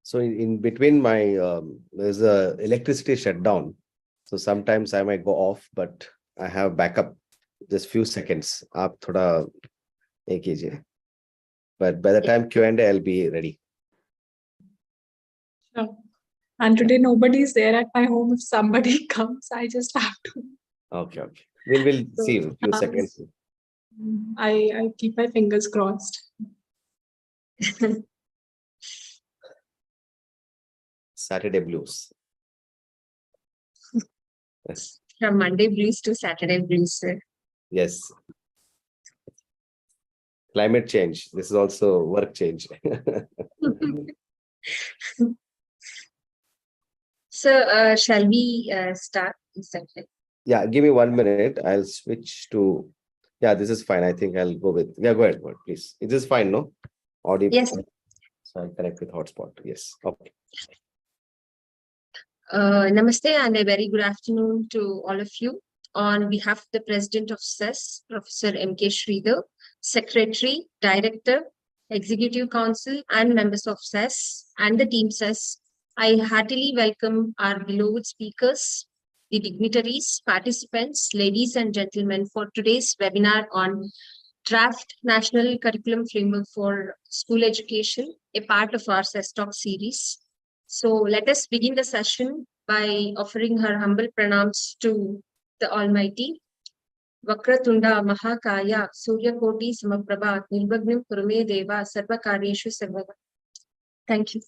So in between my there's a electricity shutdown. So sometimes I might go off, but I have backup just few seconds. Aap thoda ek कीजिए. But by the time Q&A, I'll be ready. Sure. And today nobody is there at my home. If somebody comes, I just have to. Okay. We'll see in a few seconds. I keep my fingers crossed. Saturday blues. From Monday blues to Saturday blues, sir. Yes. Climate change. This is also work change. So, shall we start? Yeah, give me 1 minute. I'll switch to. Yeah, this is fine. I think I'll go with. Yeah, go ahead, please. It is fine, no? Audio. Yes. So I'll connect with hotspot. Yes. Okay. Namaste and a very good afternoon to all of you. On behalf of the President of CES, Professor M.K. Sridhar, Secretary, Director, Executive Council, and members of CES and the team CES, I heartily welcome our beloved speakers, the dignitaries, participants, ladies and gentlemen, for today's webinar on Draft National Curriculum Framework for School Education, a part of our CES Talk series. So let us begin the session by offering her humble pranams to the Almighty. Vakratunda Mahakaya Surya Koti Samaprabha Nilbhagnam Kurume Deva Sarva Karyeshu Sarvada. Thank you.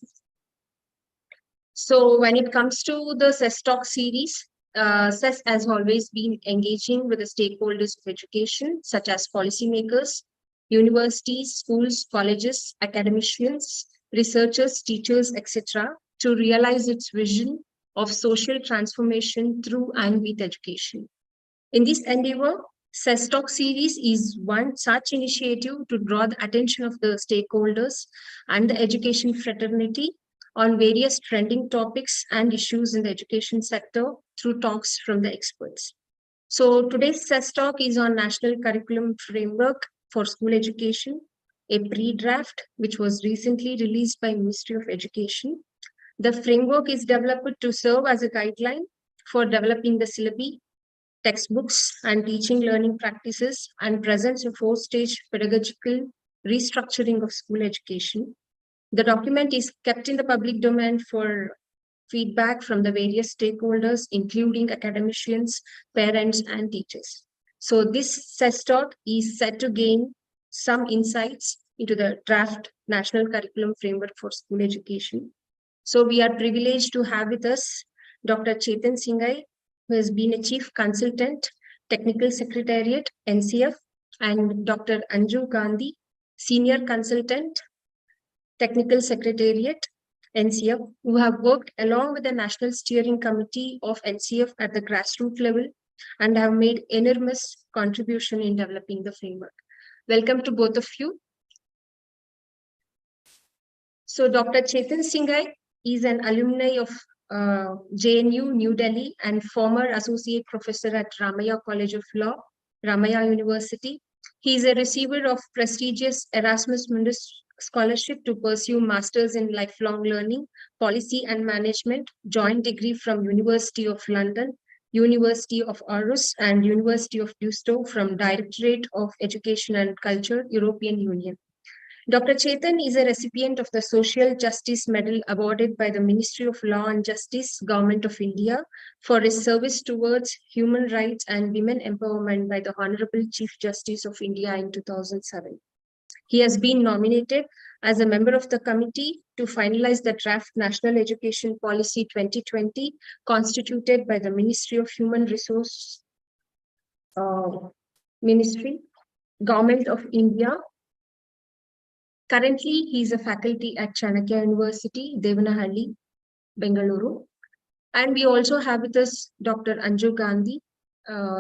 So when it comes to the CES Talk series, CES has always been engaging with the stakeholders of education, such as policymakers, universities, schools, colleges, academicians, researchers, teachers, etc., to realize its vision of social transformation through and with education. In this endeavor, CES Talk series is one such initiative to draw the attention of the stakeholders and the education fraternity on various trending topics and issues in the education sector through talks from the experts. So today's CES Talk is on National Curriculum Framework for School Education, a pre-draft which was recently released by Ministry of Education. The framework is developed to serve as a guideline for developing the syllabi, textbooks, and teaching learning practices, and presents a four-stage pedagogical restructuring of school education. The document is kept in the public domain for feedback from the various stakeholders, including academicians, parents, and teachers. So this CES talk is set to gain some insights into the draft National Curriculum Framework for School Education. So we are privileged to have with us Dr. Chetan Singhai, who has been a Chief Consultant, Technical Secretariat, NCF, and Dr. Anju Gandhi, Senior Consultant, Technical Secretariat, NCF, who have worked along with the National Steering Committee of NCF at the grassroots level and have made enormous contribution in developing the framework. Welcome to both of you. So Dr. Chetan Singhai is an alumni of JNU, New Delhi, and former associate professor at Ramaya College of Law, Ramaya University. He is a receiver of prestigious Erasmus Mundus scholarship to pursue Masters in Lifelong Learning, Policy and Management, joint degree from University of London, University of Aarhus, and University of Deusto from Directorate of Education and Culture, European Union. Dr. Chetan is a recipient of the Social Justice Medal awarded by the Ministry of Law and Justice, Government of India, for his service towards human rights and women empowerment by the Honorable Chief Justice of India in 2007. He has been nominated as a member of the committee to finalize the draft National Education Policy 2020 constituted by the Ministry of Human Resource Ministry, Government of India. Currently, he is a faculty at Chanakya University, Devanahalli, Bengaluru. And we also have with us Dr. Anju Gandhi.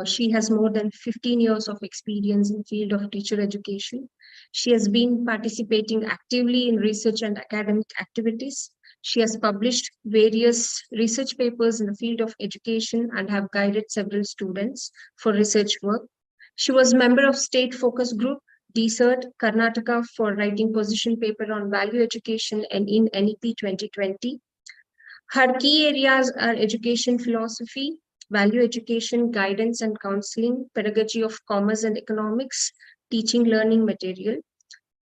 She has more than 15 years of experience in the field of teacher education. She has been participating actively in research and academic activities. She has published various research papers in the field of education and have guided several students for research work. She was member of State Focus Group, DCERT, Karnataka, for writing position paper on value education and in NEP 2020. Her key areas are education philosophy, value education, guidance and counseling, pedagogy of commerce and economics, teaching learning material.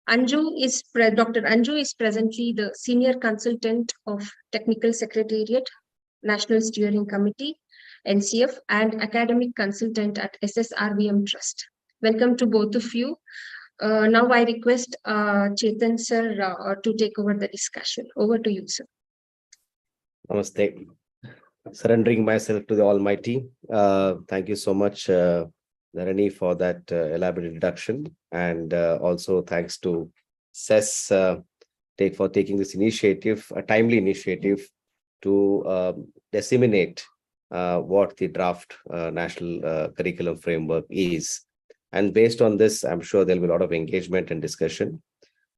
Dr. Anju is presently the Senior Consultant of Technical Secretariat, National Steering Committee, NCF, and Academic Consultant at SSRVM Trust. Welcome to both of you. Now I request Chetan sir to take over the discussion. Over to you, sir. Namaste. Surrendering myself to the Almighty. Thank you so much, Narani, for that elaborate introduction. And also thanks to CES for taking this initiative, a timely initiative to disseminate what the draft national curriculum framework is. And based on this, I'm sure there'll be a lot of engagement and discussion.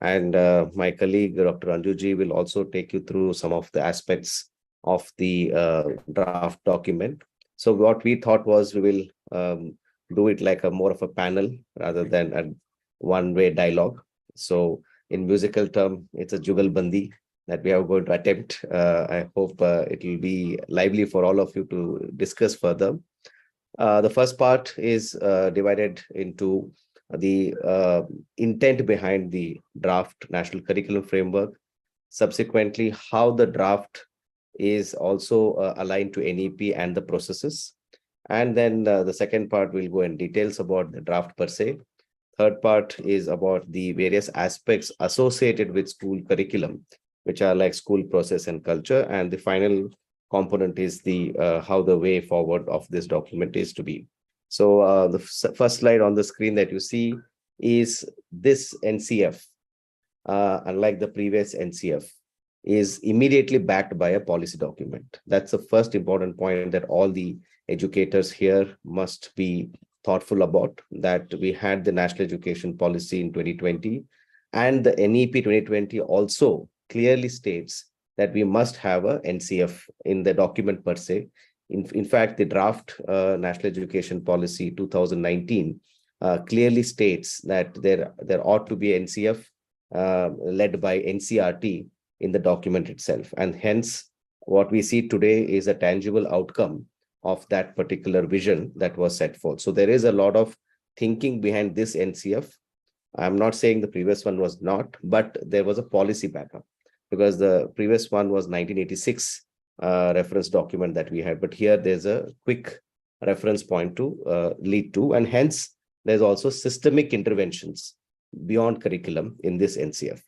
And my colleague, Dr. Anjuji, will also take you through some of the aspects of the draft document. So what we thought was we will do it like a more of a panel rather than a one-way dialogue. So in musical term, it's a jugalbandi that we are going to attempt. I hope it will be lively for all of you to discuss further. The first part is divided into the intent behind the draft national curriculum framework, subsequently how the draft is also aligned to NEP and the processes. And then the second part will go in details about the draft per se. Third part is about the various aspects associated with school curriculum, which are like school process and culture. And the final component is the how the way forward of this document is to be. So the first slide on the screen that you see is this NCF, unlike the previous NCF, is immediately backed by a policy document. That's the first important point that all the educators here must be thoughtful about, that we had the national education policy in 2020 and the NEP 2020 also clearly states that we must have a NCF in the document per se. In fact, the draft National Education Policy 2019 clearly states that there ought to be NCF led by NCRT in the document itself. And hence, what we see today is a tangible outcome of that particular vision that was set forth. So there is a lot of thinking behind this NCF. I'm not saying the previous one was not, but there was a policy backup, because the previous one was 1986 reference document that we had, but here there's a quick reference point to lead to, and hence there's also systemic interventions beyond curriculum in this NCF.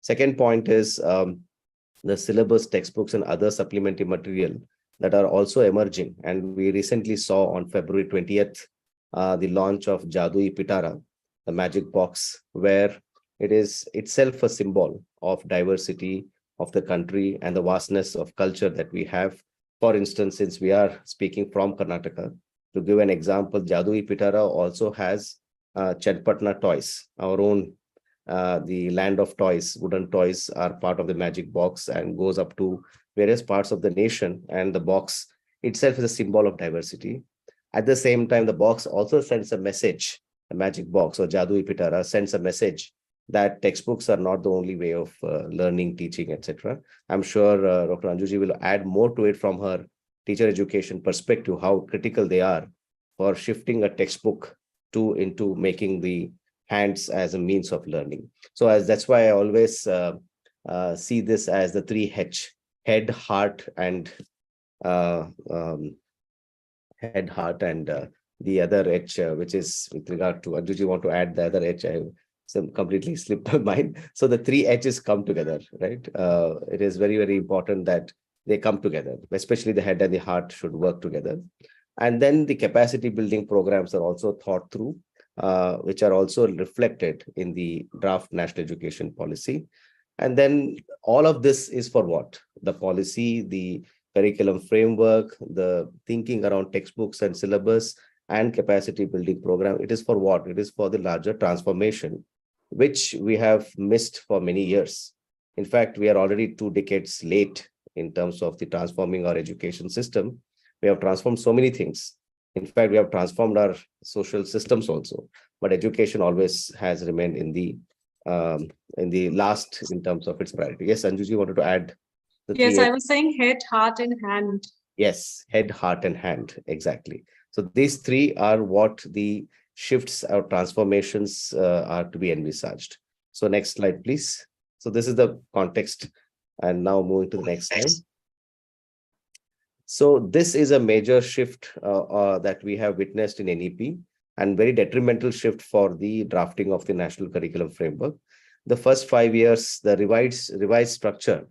Second point is the syllabus, textbooks, and other supplementary material that are also emerging. And we recently saw on February 20th the launch of Jadui Pitara, the magic box, where it is itself a symbol of diversity of the country and the vastness of culture that we have. For instance, since we are speaking from Karnataka, to give an example, Jadui Pitara also has Chetpatna toys, our own the land of toys. Wooden toys are part of the magic box and goes up to various parts of the nation, and the box itself is a symbol of diversity. At the same time, the box also sends a message. The magic box or Jadui Pitara sends a message that textbooks are not the only way of learning, teaching, etc. I'm sure Dr. Anjuji will add more to it from her teacher education perspective, how critical they are for shifting a textbook into making the hands as a means of learning. So that's why I always see this as the 3H: head, heart, and the other H, which is with regard to Anjuji. Want to add the other H? I completely slipped my mind. So the 3H's come together, right? It is very, very important that they come together, especially the head and the heart should work together. And then the capacity building programs are also thought through, which are also reflected in the draft national education policy. And then all of this is for what? The policy, the curriculum framework, the thinking around textbooks and syllabus and capacity building program. It is for what? It is for the larger transformation, which we have missed for many years. In fact, we are already 2 decades late in terms of the transforming our education system. We have transformed so many things. In fact, we have transformed our social systems also, but education always has remained in the last in terms of its priority. Yes, Anjuji wanted to add. Yes, I was saying head, heart, and hand. Yes, head, heart, and hand. Exactly. So these 3 are what the shifts or transformations are to be envisaged. So next slide, please. So this is the context. And now moving to the next slide. So this is a major shift that we have witnessed in NEP, and very detrimental shift for the drafting of the national curriculum framework. The first 5 years, the revised structure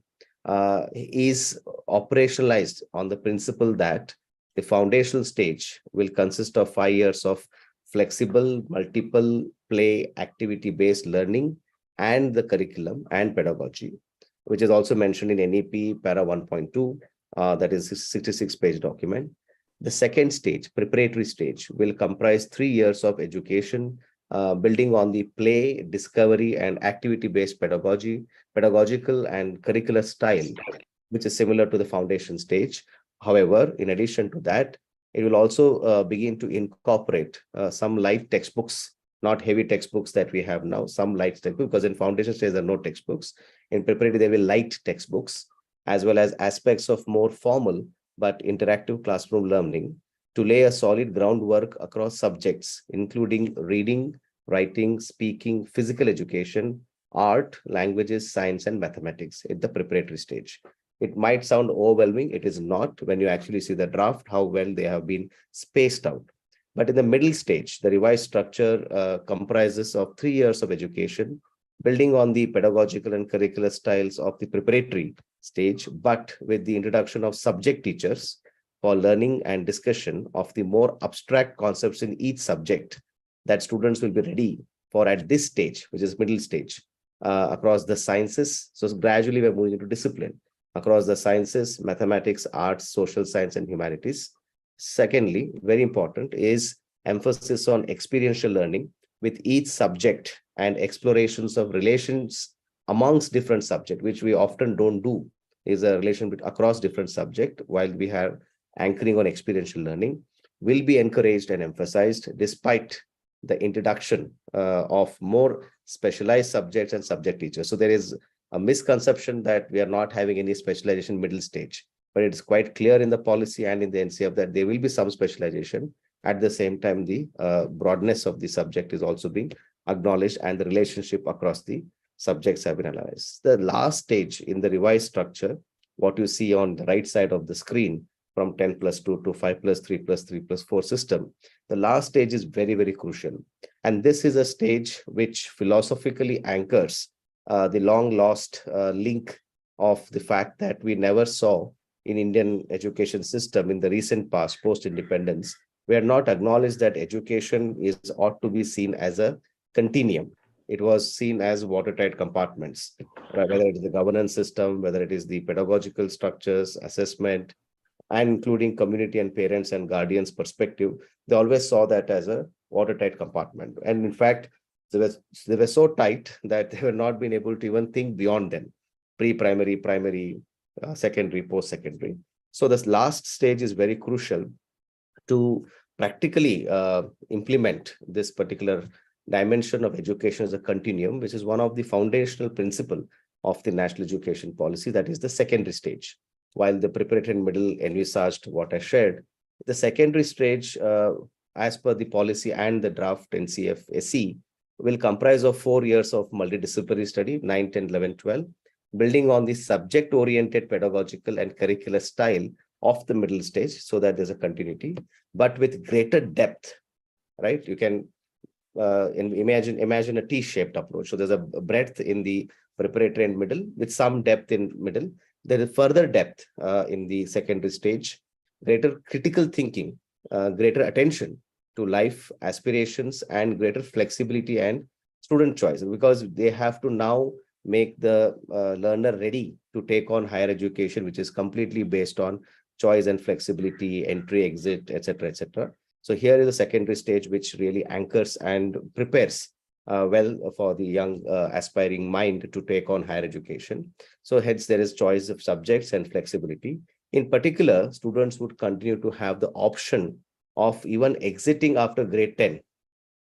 is operationalized on the principle that the foundational stage will consist of 5 years of flexible, multiple play activity-based learning and the curriculum and pedagogy, which is also mentioned in NEP para 1.2. That is a 66-page document. The second stage, preparatory stage, will comprise 3 years of education, building on the play, discovery, and activity-based pedagogical and curricular style, which is similar to the foundation stage. However, in addition to that, it will also begin to incorporate some light textbooks, not heavy textbooks that we have now, some light textbooks, because in foundation stage, there are no textbooks. In preparatory, there will be light textbooks, as well as aspects of more formal but interactive classroom learning to lay a solid groundwork across subjects, including reading, writing, speaking, physical education, art, languages, science, and mathematics at the preparatory stage. It might sound overwhelming. It is not when you actually see the draft, how well they have been spaced out. But in the middle stage, the revised structure comprises of 3 years of education, building on the pedagogical and curricular styles of the preparatory stage, but with the introduction of subject teachers for learning and discussion of the more abstract concepts in each subject that students will be ready for at this stage, which is middle stage, across the sciences. So gradually we're moving into discipline across the sciences, mathematics, arts, social science, and humanities. Secondly, very important is emphasis on experiential learning with each subject and explorations of relations amongst different subjects, which we often don't do, is a relation across different subjects, while we have anchoring on experiential learning, will be encouraged and emphasized despite the introduction of more specialized subjects and subject teachers. So there is a misconception that we are not having any specialization middle stage, but it's quite clear in the policy and in the NCF that there will be some specialization. At the same time, the broadness of the subject is also being acknowledged, and the relationship across the subjects have been analyzed. The last stage in the revised structure what you see on the right side of the screen from 10+2 to 5+3+3+4 system, the last stage is very, very crucial. And this is a stage which philosophically anchors the long lost link of the fact that we never saw in Indian education system in the recent past, post-independence. We are not acknowledged that education is ought to be seen as a continuum. It was seen as watertight compartments, right? Whether it is the governance system, whether it is the pedagogical structures, assessment, and including community and parents and guardians perspective, they always saw that as a watertight compartment. And in fact, they were so tight that they were not being able to even think beyond them, pre-primary, primary, secondary, post-secondary. So this last stage is very crucial to practically implement this particular dimension of education as a continuum, which is one of the foundational principle of the national education policy, that is the secondary stage. While the preparatory and middle envisaged what I shared, the secondary stage, as per the policy and the draft NCF SE, will comprise of 4 years of multidisciplinary study, 9, 10, 11, 12, building on the subject-oriented pedagogical and curricular style of the middle stage, so that there's a continuity, but with greater depth, right? You can imagine a T-shaped approach. So there's a breadth in the preparatory and middle with some depth in middle. There is further depth in the secondary stage, greater critical thinking, greater attention to life aspirations, and greater flexibility and student choice, because they have to now make the learner ready to take on higher education, which is completely based on choice and flexibility, entry, exit, etc., etc. So here is a secondary stage which really anchors and prepares well for the young aspiring mind to take on higher education. So hence there is choice of subjects and flexibility. In particular, students would continue to have the option of even exiting after grade 10.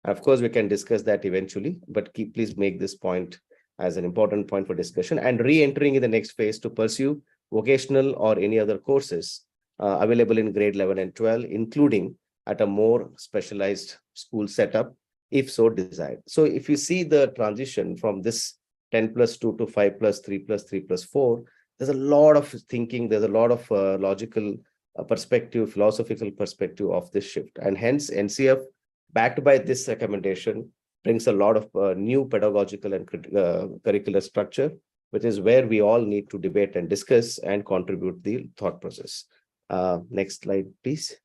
Of course, we can discuss that eventually, but please make this point as an important point for discussion, and re-entering in the next phase to pursue vocational or any other courses available in grade 11 and 12, including at a more specialized school setup, if so desired. So if you see the transition from this 10+2 to 5+3+3+4, there's a lot of thinking, there's a lot of logical perspective, philosophical perspective of this shift. And hence NCF, backed by this recommendation, brings a lot of new pedagogical and curricular structure, which is where we all need to debate and discuss and contribute the thought process. Next slide, please.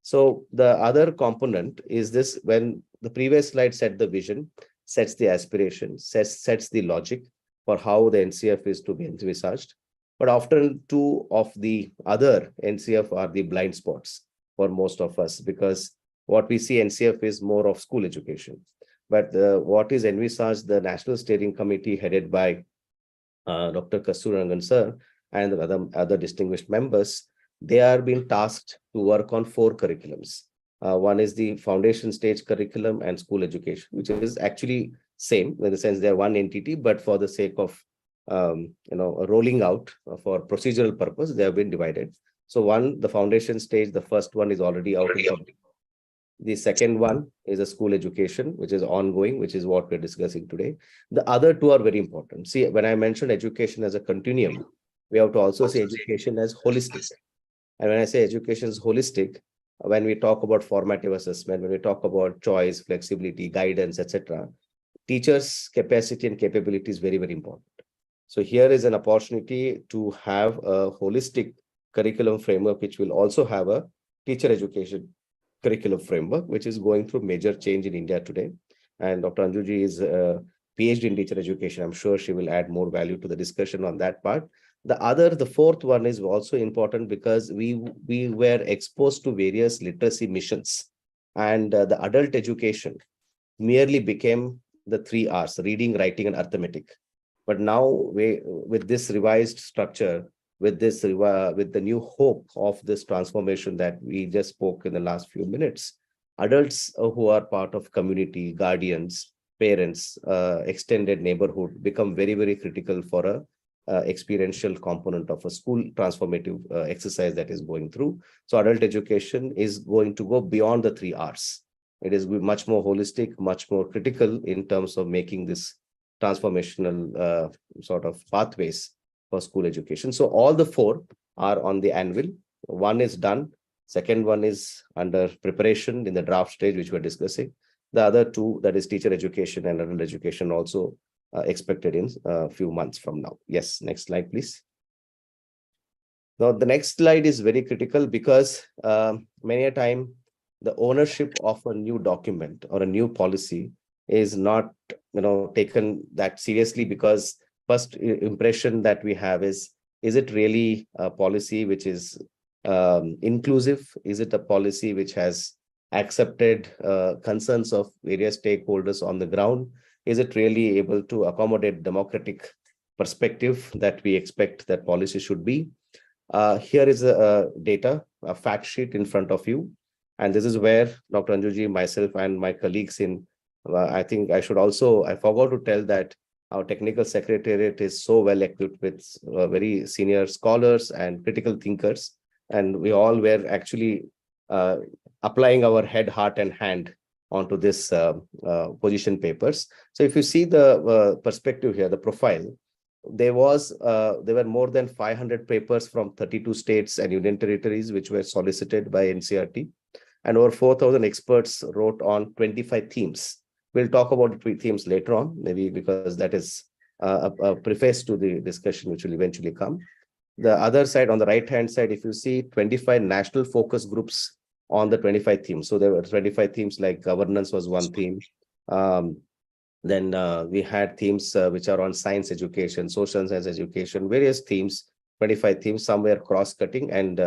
So the other component is this: when the previous slide set the vision, sets the aspiration, sets the logic for how the NCF is to be envisaged. But often two of the other NCF are the blind spots for most of us, because what we see NCF is more of school education. But what is envisaged, the National Steering Committee headed by Dr. Kasturirangan sir and the other distinguished members, they are being tasked to work on 4 curriculums. One is the foundation stage curriculum and school education, which is actually same in the sense they're one entity, but for the sake of rolling out for procedural purpose, they have been divided. So one, the foundation stage, the first one is already out. The second one is a school education, which is ongoing, which is what we're discussing today. The other 2 are very important. See, when I mentioned education as a continuum, we have to also say education as holistic. And when I say education is holistic, when we talk about formative assessment, when we talk about choice, flexibility, guidance, etc., teachers' capacity and capability is very, very important. So here is an opportunity to have a holistic curriculum framework, which will also have a teacher education curriculum framework, which is going through major change in India today. And Dr. Anjuji is a PhD in teacher education. I'm sure she will add more value to the discussion on that part. The 4th one is also important because we were exposed to various literacy missions, and the adult education merely became the 3 R's: reading, writing, and arithmetic. But now with this revised structure, with the new hope of this transformation that we just spoke in the last few minutes, adults who are part of community, guardians, parents, extended neighborhood become very, very critical for a experiential component of a school transformative exercise that is going through. So adult education is going to go beyond the 3 R's. It is much more holistic, much more critical in terms of making this transformational sort of pathways for school education. So all the four are on the anvil. One is done. Second one is under preparation in the draft stage, which we're discussing. The other two, that is teacher education and adult education, also expected in a few months from now. Yes, next slide, please. Now, the next slide is very critical because many a time the ownership of a new document or a new policy is not taken that seriously, because first impression that we have is it really a policy which is inclusive? Is it a policy which has accepted concerns of various stakeholders on the ground? Is it really able to accommodate democratic perspective that we expect that policy should be? Here is a data, a fact sheet in front of you. And this is where Dr. Anjuji, myself, and my colleagues in, I think I forgot to tell that our technical secretariat is so well equipped with very senior scholars and critical thinkers. And we all were actually applying our head, heart, and hand onto this position papers. So if you see the perspective here, the profile, there were more than 500 papers from 32 states and union territories which were solicited by NCRT, and over 4,000 experts wrote on 25 themes. We'll talk about the themes later on, maybe because that is a preface to the discussion which will eventually come. The other side, on the right hand side, if you see 25 national focus groups on the 25 themes. So there were 25 themes, like governance was one theme. Then we had themes which are on science education, social science education, various themes, 25 themes. Some were cross-cutting and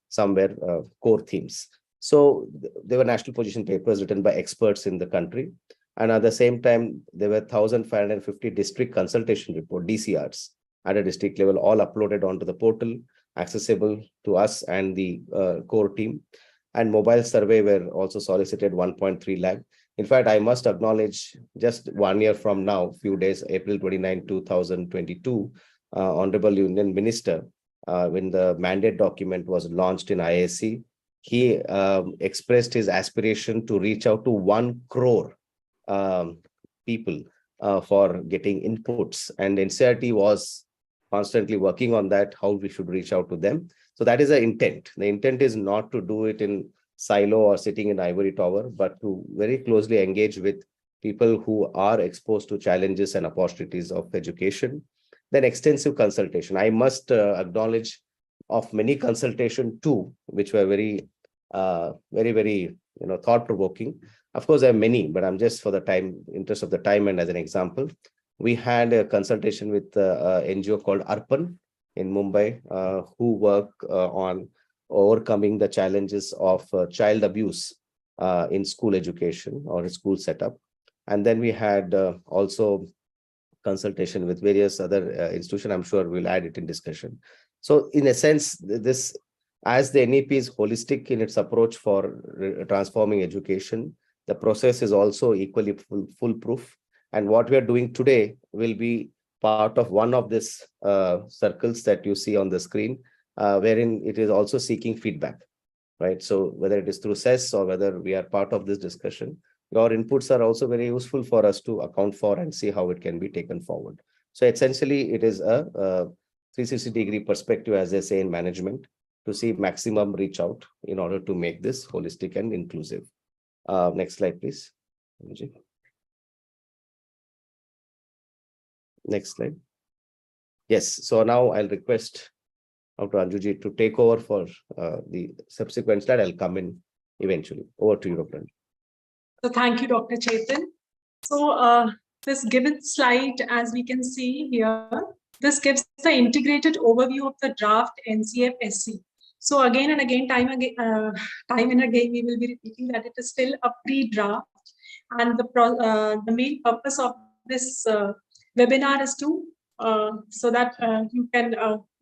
some were core themes. So there were national position papers written by experts in the country. And at the same time, there were 1,550 district consultation report, DCRs, at a district level, all uploaded onto the portal, accessible to us and the core team. And mobile survey were also solicited, 1.3 lakh. In fact, I must acknowledge, just 1 year from now, few days, April 29, 2022, Honorable Union Minister, when the mandate document was launched in IAC, he expressed his aspiration to reach out to 1 crore people for getting inputs. And NCRT was constantly working on that, how we should reach out to them. So that is the intent. The intent is not to do it in silo or sitting in ivory tower, but to very closely engage with people who are exposed to challenges and opportunities of education. Then extensive consultation. I must acknowledge of many consultation too, which were very thought-provoking. Of course, there are many, but I'm just for the interest of the time and as an example. We had a consultation with an NGO called Arpan in Mumbai, who work on overcoming the challenges of child abuse in school education or school setup. And then we had also consultation with various other institutions. I'm sure we'll add it in discussion. So in a sense, this, as the NEP is holistic in its approach for transforming education, the process is also equally foolproof. And what we are doing today will be part of one of these circles that you see on the screen, wherein it is also seeking feedback, right? So whether it is through CES or whether we are part of this discussion, your inputs are also very useful for us to account for and see how it can be taken forward. So essentially, it is a 360-degree perspective, as they say in management, to see maximum reach out in order to make this holistic and inclusive. Next slide, please. Next slide. Yes, so now I'll request Dr. Anjuji to take over for the subsequent slide. I'll come in eventually. Over to you, Dr. Anjuji. So thank you, Dr. Chetan. So this given slide, as we can see here, this gives the integrated overview of the draft NCF SC. So again and again, time and again, we will be repeating that it is still a pre-draft, and the main purpose of this webinar is to so that you can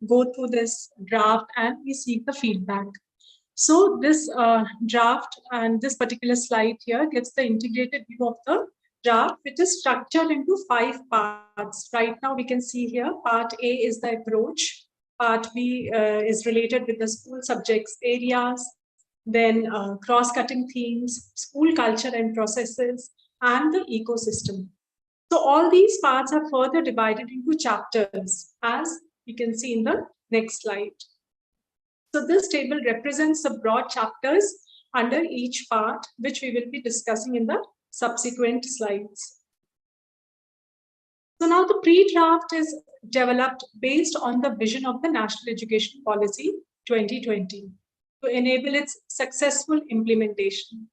go through this draft and we seek the feedback. So this draft and this particular slide here gives the integrated view of the draft, which is structured into 5 parts. Right now we can see here, part A is the approach, part B is related with the school subjects areas, then cross-cutting themes, school culture and processes, and the ecosystem. So all these parts are further divided into chapters as You can see in the next slide. So this table represents the broad chapters under each part, which we will be discussing in the subsequent slides. So now the pre-draft is developed based on the vision of the National Education Policy 2020 to enable its successful implementation.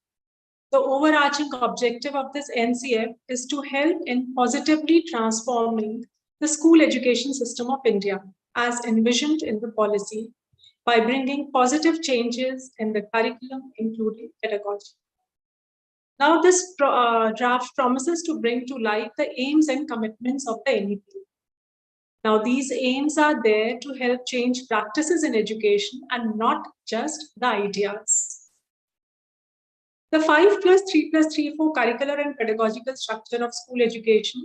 The overarching objective of this NCF is to help in positively transforming the school education system of India as envisioned in the policy by bringing positive changes in the curriculum, including pedagogy. Now, this draft promises to bring to light the aims and commitments of the NEP. Now, these aims are there to help change practices in education and not just the ideas. The 5+3+3/4 curricular and pedagogical structure of school education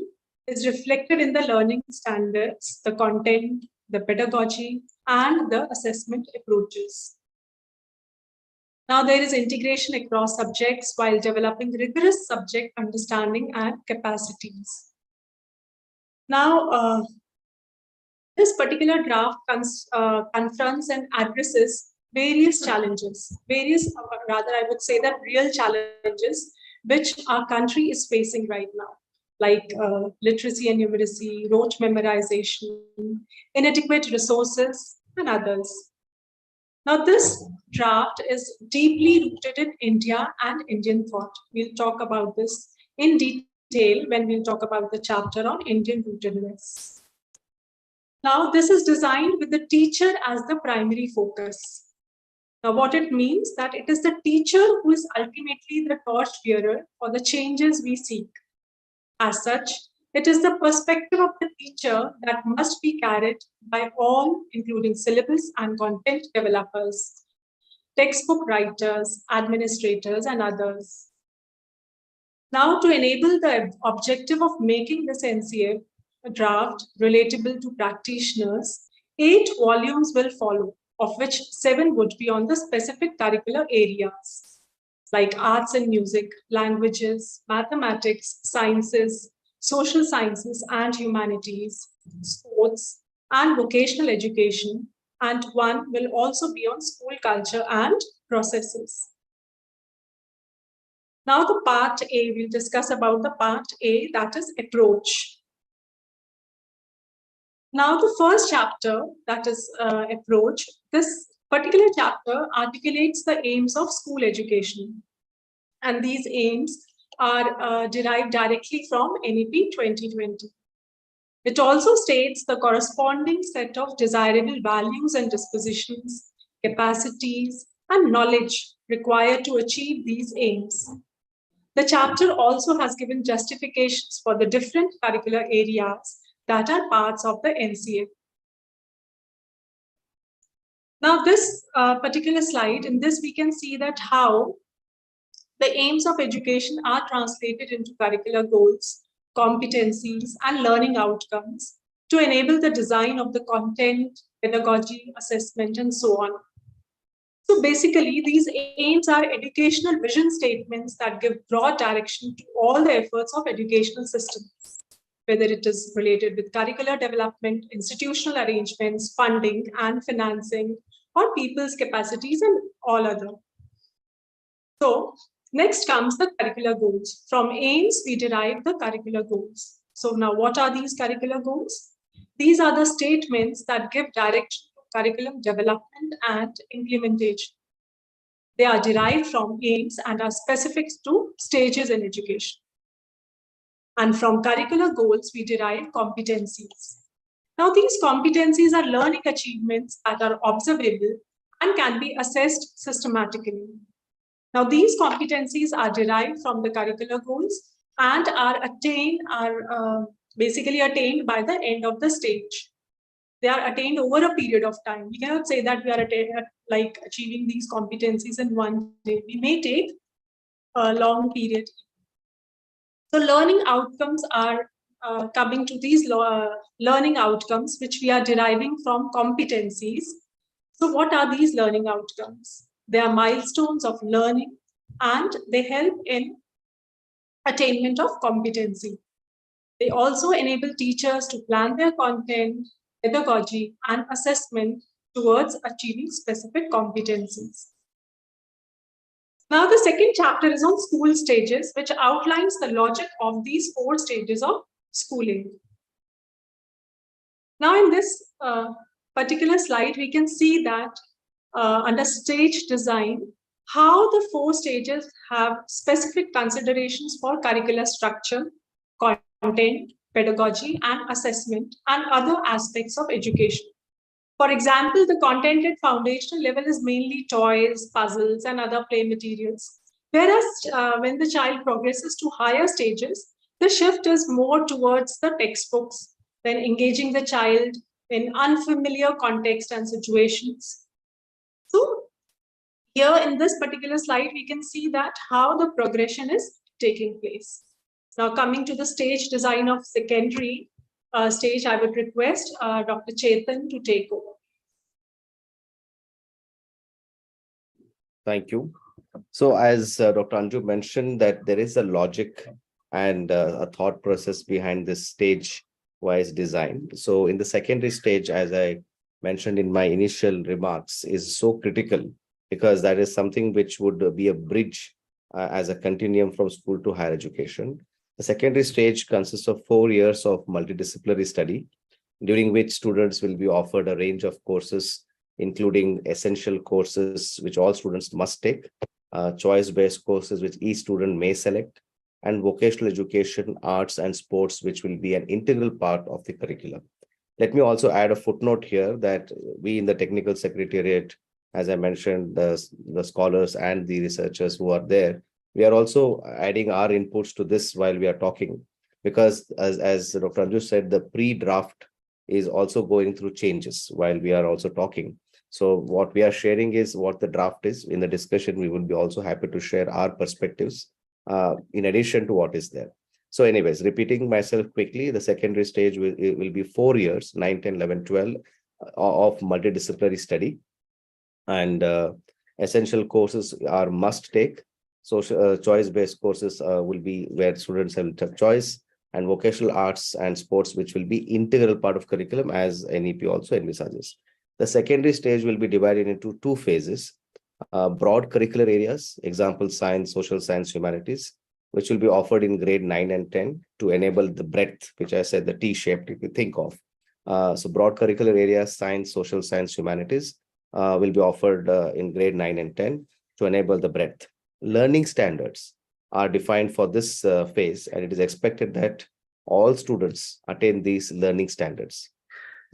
is reflected in the learning standards, the content, the pedagogy, and the assessment approaches. Now there is integration across subjects while developing rigorous subject understanding and capacities. Now, this particular draft confronts and addresses various challenges, rather I would say that real challenges which our country is facing right now, like literacy and numeracy, rote memorization, inadequate resources, and others. Now, this draft is deeply rooted in India and Indian thought. We'll talk about this in detail when we'll talk about the chapter on Indian rootedness. Now, this is designed with the teacher as the primary focus. Now, what it means that it is the teacher who is ultimately the torch bearer for the changes we seek. As such, it is the perspective of the teacher that must be carried by all, including syllabus and content developers, textbook writers, administrators, and others. Now, to enable the objective of making this NCF draft relatable to practitioners, 8 volumes will follow, of which 7 would be on the specific curricular areas, like arts and music, languages, mathematics, sciences, social sciences and humanities, sports, and vocational education, and 1 will also be on school culture and processes. Now the part A, we'll discuss about the part A, that is approach. Now the first chapter, that is approach, this particular chapter articulates the aims of school education. And these aims are derived directly from NEP 2020. It also states the corresponding set of desirable values and dispositions, capacities, and knowledge required to achieve these aims. The chapter also has given justifications for the different curricular areas that are parts of the NCF. Now, this particular slide, in this we can see that how the aims of education are translated into curricular goals, competencies, and learning outcomes to enable the design of the content, pedagogy, assessment, and so on. So basically, these aims are educational vision statements that give broad direction to all the efforts of educational systems, whether it is related with curricular development, institutional arrangements, funding and financing, or people's capacities and all other. So next comes the curricular goals. From aims, we derive the curricular goals. So now what are these curricular goals? These are the statements that give direction to curriculum development and implementation. They are derived from aims and are specific to stages in education. And from curricular goals, we derive competencies. Now, these competencies are learning achievements that are observable and can be assessed systematically. Now, these competencies are derived from the curricular goals and are basically attained by the end of the stage. They are attained over a period of time. We cannot say that we are achieving these competencies in one day. We may take a long period. So learning outcomes are coming to these learning outcomes, which we are deriving from competencies. So what are these learning outcomes? They are milestones of learning and they help in attainment of competency. They also enable teachers to plan their content, pedagogy, and assessment towards achieving specific competencies. Now, the second chapter is on school stages, which outlines the logic of these 4 stages of schooling. Now, in this particular slide, we can see that under stage design, how the 4 stages have specific considerations for curricular structure, content, pedagogy, and assessment, and other aspects of education. For example, the content at foundational level is mainly toys, puzzles, and other play materials. Whereas when the child progresses to higher stages, the shift is more towards the textbooks, then engaging the child in unfamiliar context and situations. So here in this particular slide, we can see that how the progression is taking place. Now coming to the stage design of secondary stage, I would request Dr. Chetan to take over. Thank you. So as Dr. Anju mentioned, that there is a logic and a thought process behind this stage-wise design. So in the secondary stage, as I mentioned in my initial remarks, is so critical because that is something which would be a bridge as a continuum from school to higher education. The secondary stage consists of 4 years of multidisciplinary study, during which students will be offered a range of courses, including essential courses, which all students must take, choice-based courses, which each student may select, and vocational education, arts, and sports, which will be an integral part of the curriculum. Let me also add a footnote here that we in the technical secretariat, as I mentioned, the scholars and the researchers who are there, we are also adding our inputs to this while we are talking, because as Dr. Anju said, the pre-draft is also going through changes while we are also talking. So what we are sharing is what the draft is. In the discussion, we will be also happy to share our perspectives in addition to what is there. So anyways, repeating myself quickly, the secondary stage will be 4 years, 9, 10, 11, 12 of multidisciplinary study. And essential courses are must take. So choice-based courses will be where students have choice, and vocational arts and sports, which will be integral part of curriculum as NEP also envisages. The secondary stage will be divided into 2 phases. Broad curricular areas, example, science, social science, humanities, which will be offered in grade 9 and 10 to enable the breadth, which I said the T-shaped, if you think of. So broad curricular areas, science, social science, humanities will be offered in grade 9 and 10 to enable the breadth. Learning standards are defined for this phase, and it is expected that all students attain these learning standards.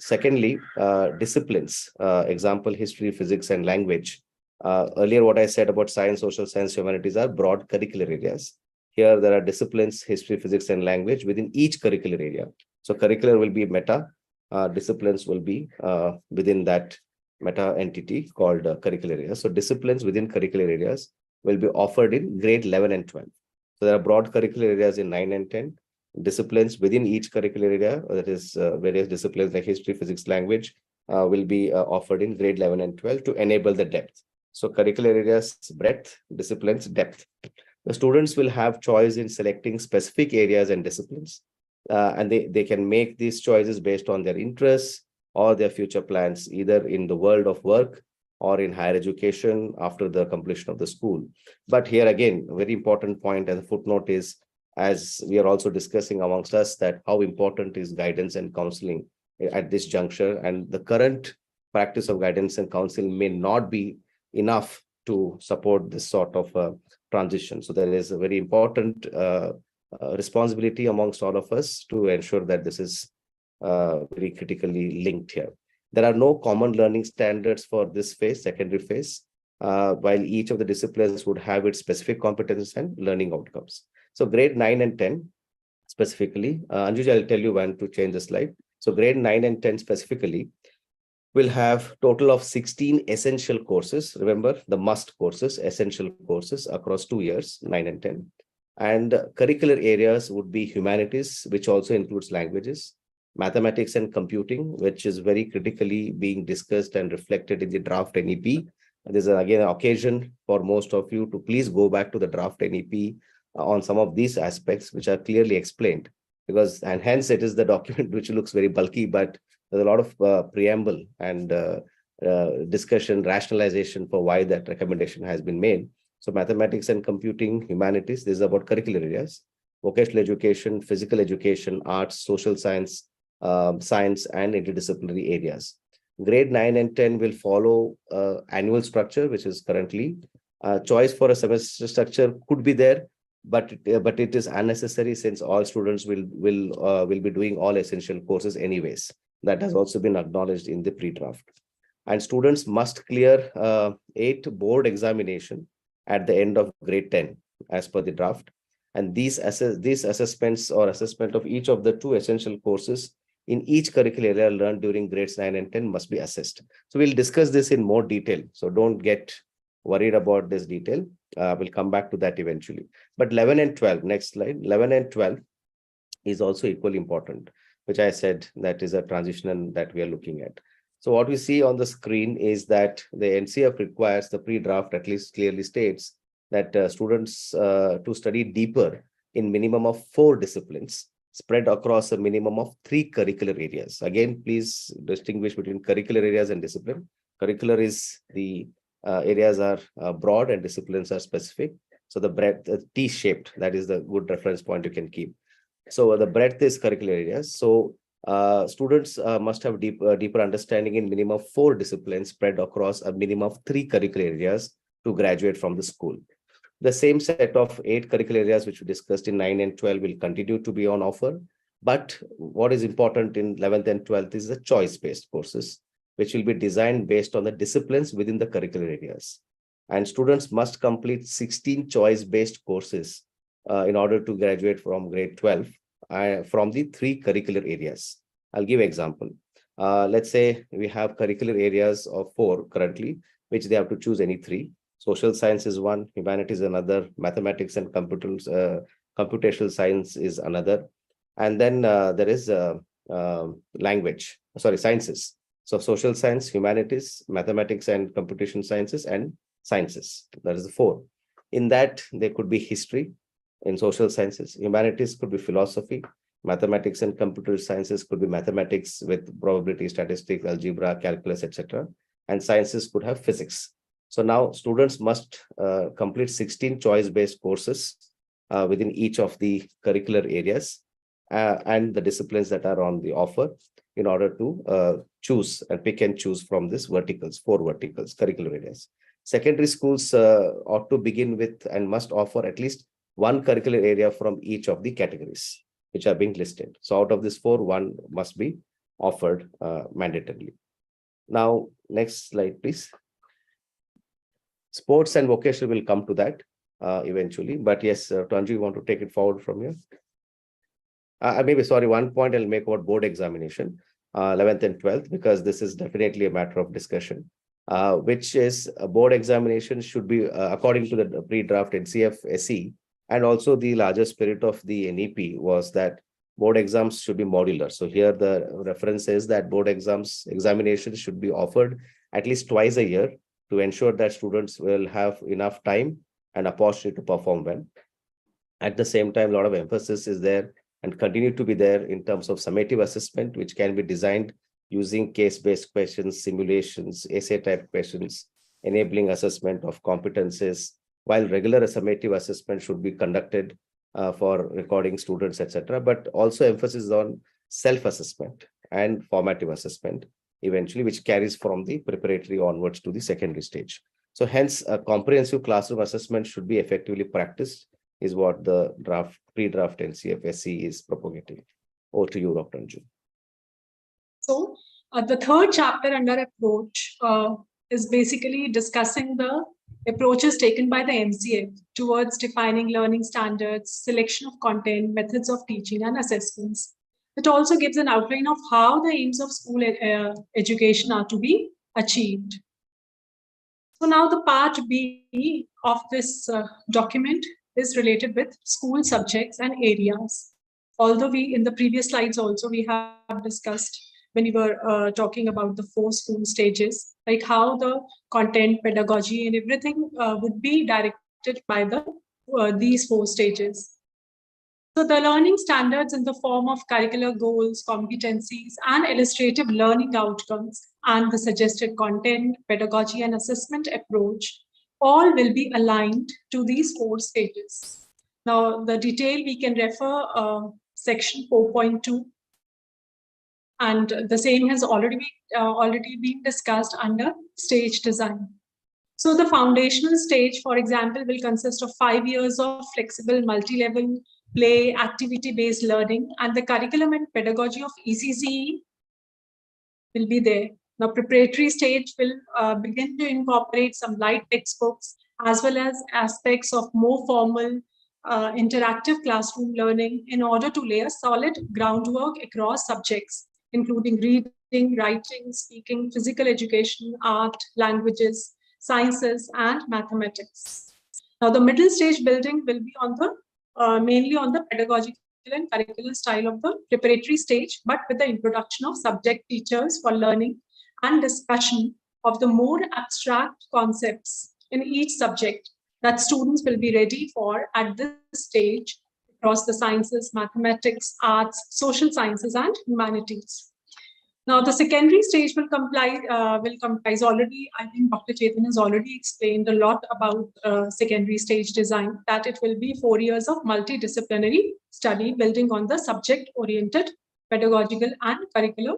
Secondly, disciplines, example, history, physics, and language. Earlier, what I said about science, social science, humanities are broad curricular areas. Here, there are disciplines, history, physics, and language within each curricular area. So curricular will be meta, disciplines will be within that meta entity called curricular areas. So disciplines within curricular areas will be offered in grade 11 and 12. So there are broad curricular areas in 9 and 10, disciplines within each curricular area, that is various disciplines like history, physics, language will be offered in grade 11 and 12 to enable the depth. So curricular areas, breadth, disciplines, depth. The students will have choice in selecting specific areas and disciplines, and they can make these choices based on their interests or their future plans, either in the world of work or in higher education after the completion of the school. But here again, a very important point as a footnote is, as we are also discussing amongst us, that how important is guidance and counseling at this juncture, and the current practice of guidance and counseling may not be enough to support this sort of transition. So there is a very important responsibility amongst all of us to ensure that this is very critically linked here. There are no common learning standards for this phase, secondary phase, while each of the disciplines would have its specific competencies and learning outcomes. So grade 9 and 10 specifically, Anju, I'll tell you when to change the slide. So grade 9 and 10 specifically will have total of 16 essential courses. Remember the must courses, essential courses across 2 years, 9 and 10. And curricular areas would be humanities, which also includes languages, mathematics and computing, which is very critically being discussed and reflected in the draft NEP. There's again an occasion for most of you to please go back to the draft NEP on some of these aspects, which are clearly explained, because, and hence it is the document which looks very bulky, but there's a lot of preamble and discussion, rationalization for why that recommendation has been made. So mathematics and computing, humanities, this is about curricular areas, vocational education, physical education, arts, social science, science and interdisciplinary areas. Grade 9 and 10 will follow annual structure, which is currently choice for a semester structure could be there, but it is unnecessary since all students will be doing all essential courses anyways. That has also been acknowledged in the pre-draft. And students must clear 8 board examination at the end of grade 10 as per the draft. And these assessments or assessment of each of the 2 essential courses in each curricular area learned during grades 9 and 10 must be assessed. So we'll discuss this in more detail. So don't get worried about this detail. We'll come back to that eventually. But 11 and 12, next slide, 11 and 12 is also equally important, which I said that is a transition that we are looking at. So what we see on the screen is that the NCF requires, the pre-draft at least clearly states that students to study deeper in minimum of 4 disciplines spread across a minimum of 3 curricular areas. Again, please distinguish between curricular areas and discipline. Curricular is the areas are broad and disciplines are specific. So the breadth, T-shaped, that is the good reference point you can keep. So the breadth is curricular areas. So students must have deeper understanding in minimum of 4 disciplines spread across a minimum of 3 curricular areas to graduate from the school. The same set of 8 curricular areas which we discussed in 9 and 12 will continue to be on offer. But what is important in 11th and 12th is the choice-based courses, which will be designed based on the disciplines within the curricular areas. And students must complete 16 choice-based courses in order to graduate from grade 12 from the 3 curricular areas. I'll give example. Let's say we have curricular areas of 4 currently, which they have to choose any 3. Social science is one, humanities another, mathematics and computational science is another. And then there is sciences. So social science, humanities, mathematics and computation sciences and sciences. That is the 4. In that, there could be history. In social sciences, humanities could be philosophy, mathematics and computer sciences could be mathematics with probability, statistics, algebra, calculus, etc. And sciences could have physics. So now students must complete 16 choice-based courses within each of the curricular areas and the disciplines that are on the offer in order to choose and pick and choose from these verticals, 4 verticals, curricular areas. Secondary schools ought to begin with and must offer at least 1 curricular area from each of the categories which are being listed. So out of this 4, 1 must be offered mandatorily. Now, next slide, please. Sports and vocational will come to that eventually. But yes, Tanju, you want to take it forward from here? Maybe, sorry, one point I'll make about board examination, 11th and 12th, because this is definitely a matter of discussion, which is a board examination should be, according to the pre-draft NCF SE, and also the larger spirit of the NEP was that board exams should be modular. So here the reference is that board examinations should be offered at least twice a year to ensure that students will have enough time and opportunity to perform well. At the same time, a lot of emphasis is there and continue to be there in terms of summative assessment, which can be designed using case-based questions, simulations, essay-type questions, enabling assessment of competencies, while regular summative assessment should be conducted for recording students, etc. But also emphasis on self-assessment and formative assessment, eventually, which carries from the preparatory onwards to the secondary stage. So hence, a comprehensive classroom assessment should be effectively practiced, is what the pre-draft NCF SE is propagating. Over to you, Dr. Anju. So the third chapter under approach is basically discussing the approaches taken by the NCF towards defining learning standards, selection of content, methods of teaching and assessments. It also gives an outline of how the aims of school education are to be achieved. So now the part B of this document is related with school subjects and areas. Although in the previous slides also we have discussed when we were talking about the 4 school stages, like how the content, pedagogy and everything would be directed by these 4 stages. So the learning standards in the form of curricular goals, competencies, and illustrative learning outcomes, and the suggested content, pedagogy, and assessment approach all will be aligned to these 4 stages. Now, the detail we can refer section 4.2, and the same has already been discussed under stage design. So the foundational stage, for example, will consist of 5 years of flexible multi-level play, activity-based learning, and the curriculum and pedagogy of ECCE will be there. Now, preparatory stage will begin to incorporate some light textbooks as well as aspects of more formal interactive classroom learning in order to lay a solid groundwork across subjects, including reading, writing, speaking, physical education, art, languages, sciences, and mathematics. Now, the middle stage building will be on the mainly on the pedagogical and curricular style of the preparatory stage, but with the introduction of subject teachers for learning and discussion of the more abstract concepts in each subject that students will be ready for at this stage across the sciences, mathematics, arts, social sciences, and humanities. Now, the secondary stage will comprise already, I think Dr. Chetan has already explained a lot about secondary stage design, that it will be 4 years of multidisciplinary study building on the subject-oriented pedagogical and curricular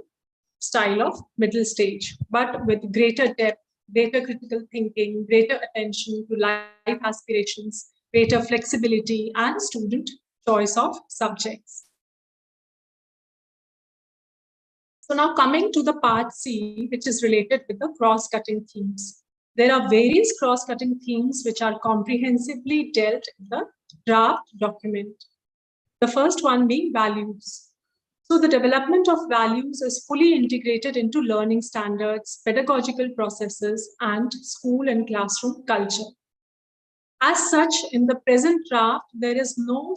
style of middle stage, but with greater depth, greater critical thinking, greater attention to life aspirations, greater flexibility, and student choice of subjects. So now coming to the part C, which is related with the cross-cutting themes. There are various cross-cutting themes which are comprehensively dealt in the draft document. The first one being values. So the development of values is fully integrated into learning standards, pedagogical processes, and school and classroom culture. As such, in the present draft, there is no,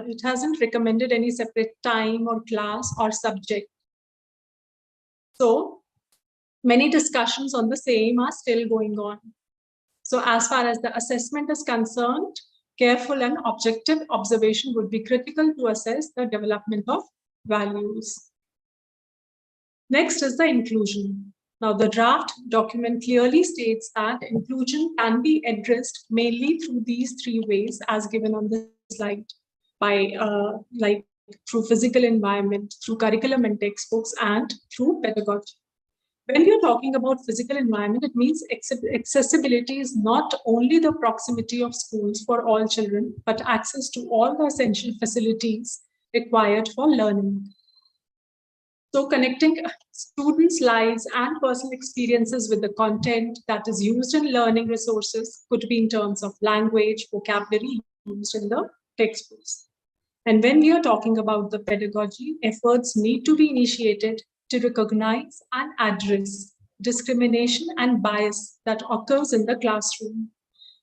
it hasn't recommended any separate time or class or subject. So many discussions on the same are still going on. So as far as the assessment is concerned, careful and objective observation would be critical to assess the development of values. Next is the inclusion. Now, the draft document clearly states that inclusion can be addressed mainly through these 3 ways as given on the slide, by through physical environment, through curriculum and textbooks, and through pedagogy. When you're talking about physical environment, it means accessibility is not only the proximity of schools for all children, but access to all the essential facilities required for learning. So connecting students' lives and personal experiences with the content that is used in learning resources could be in terms of language, vocabulary used in the textbooks. And when we are talking about the pedagogy, efforts need to be initiated to recognize and address discrimination and bias that occurs in the classroom.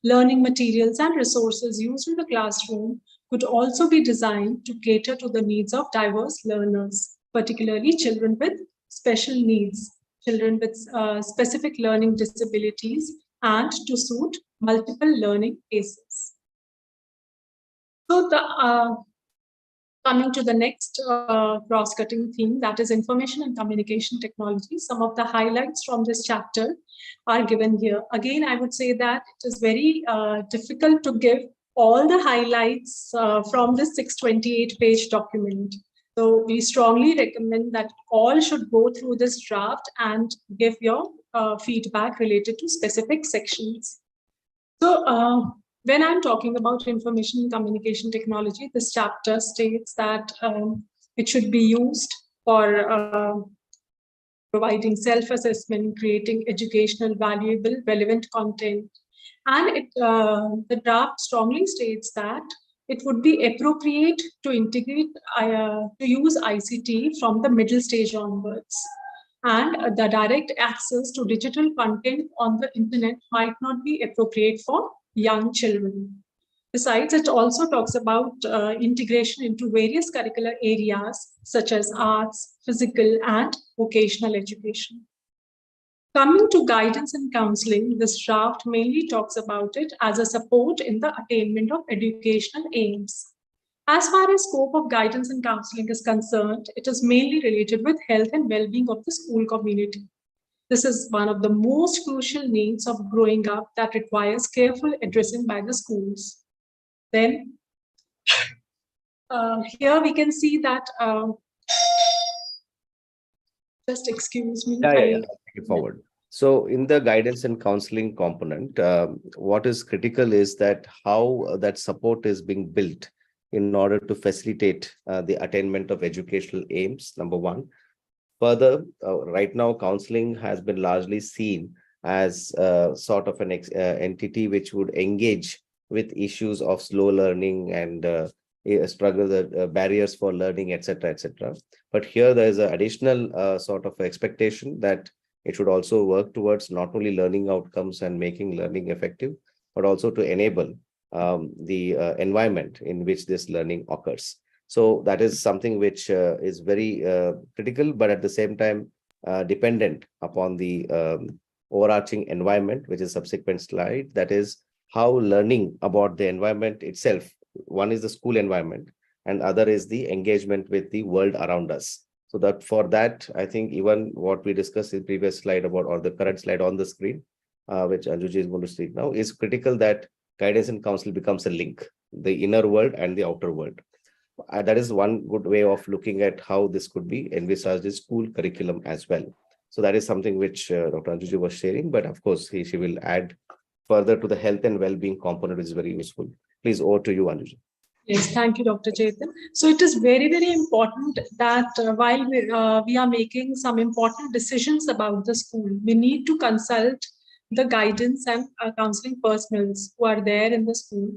Learning materials and resources used in the classroom could also be designed to cater to the needs of diverse learners, particularly children with special needs, children with specific learning disabilities, and to suit multiple learning paces. So coming to the next cross-cutting theme, that is information and communication technology. Some of the highlights from this chapter are given here. Again, I would say that it is very difficult to give all the highlights from this 628-page document. So we strongly recommend that all should go through this draft and give your feedback related to specific sections. So when I'm talking about information and communication technology, this chapter states that it should be used for providing self-assessment, creating educational, valuable, relevant content. And the draft strongly states that it would be appropriate to integrate, to use ICT from the middle stage onwards. And the direct access to digital content on the internet might not be appropriate for young children. Besides, it also talks about integration into various curricular areas such as arts, physical, and vocational education. Coming to guidance and counseling, this draft mainly talks about it as a support in the attainment of educational aims. As far as scope of guidance and counseling is concerned, it is mainly related with health and well-being of the school community. This is one of the most crucial needs of growing up that requires careful addressing by the schools. Then, here we can see that, just excuse me. Yeah. Take it forward. So in the guidance and counseling component, what is critical is that how that support is being built in order to facilitate the attainment of educational aims, number one. Further, right now, counseling has been largely seen as sort of an entity which would engage with issues of slow learning and struggle, barriers for learning, etc., etc. But here there is an additional sort of expectation that it should also work towards not only learning outcomes and making learning effective, but also to enable the environment in which this learning occurs. So that is something which is very critical, but at the same time dependent upon the overarching environment, which is subsequent slide. That is how learning about the environment itself. One is the school environment, and other is the engagement with the world around us. So that for that, I think even what we discussed in the previous slide about, or the current slide on the screen, which Anjuji is going to see now, is critical that guidance and counsel becomes a link, the inner world and the outer world. That is one good way of looking at how this could be envisaged in school curriculum as well. So that is something which Dr. Anjuji was sharing, but of course, she will add further to the health and well-being component, which is very useful. Please, over to you, Anjuji. Yes, thank you, Dr. Chetan. So it is very, very important that while we are making some important decisions about the school, we need to consult the guidance and counseling personnels who are there in the school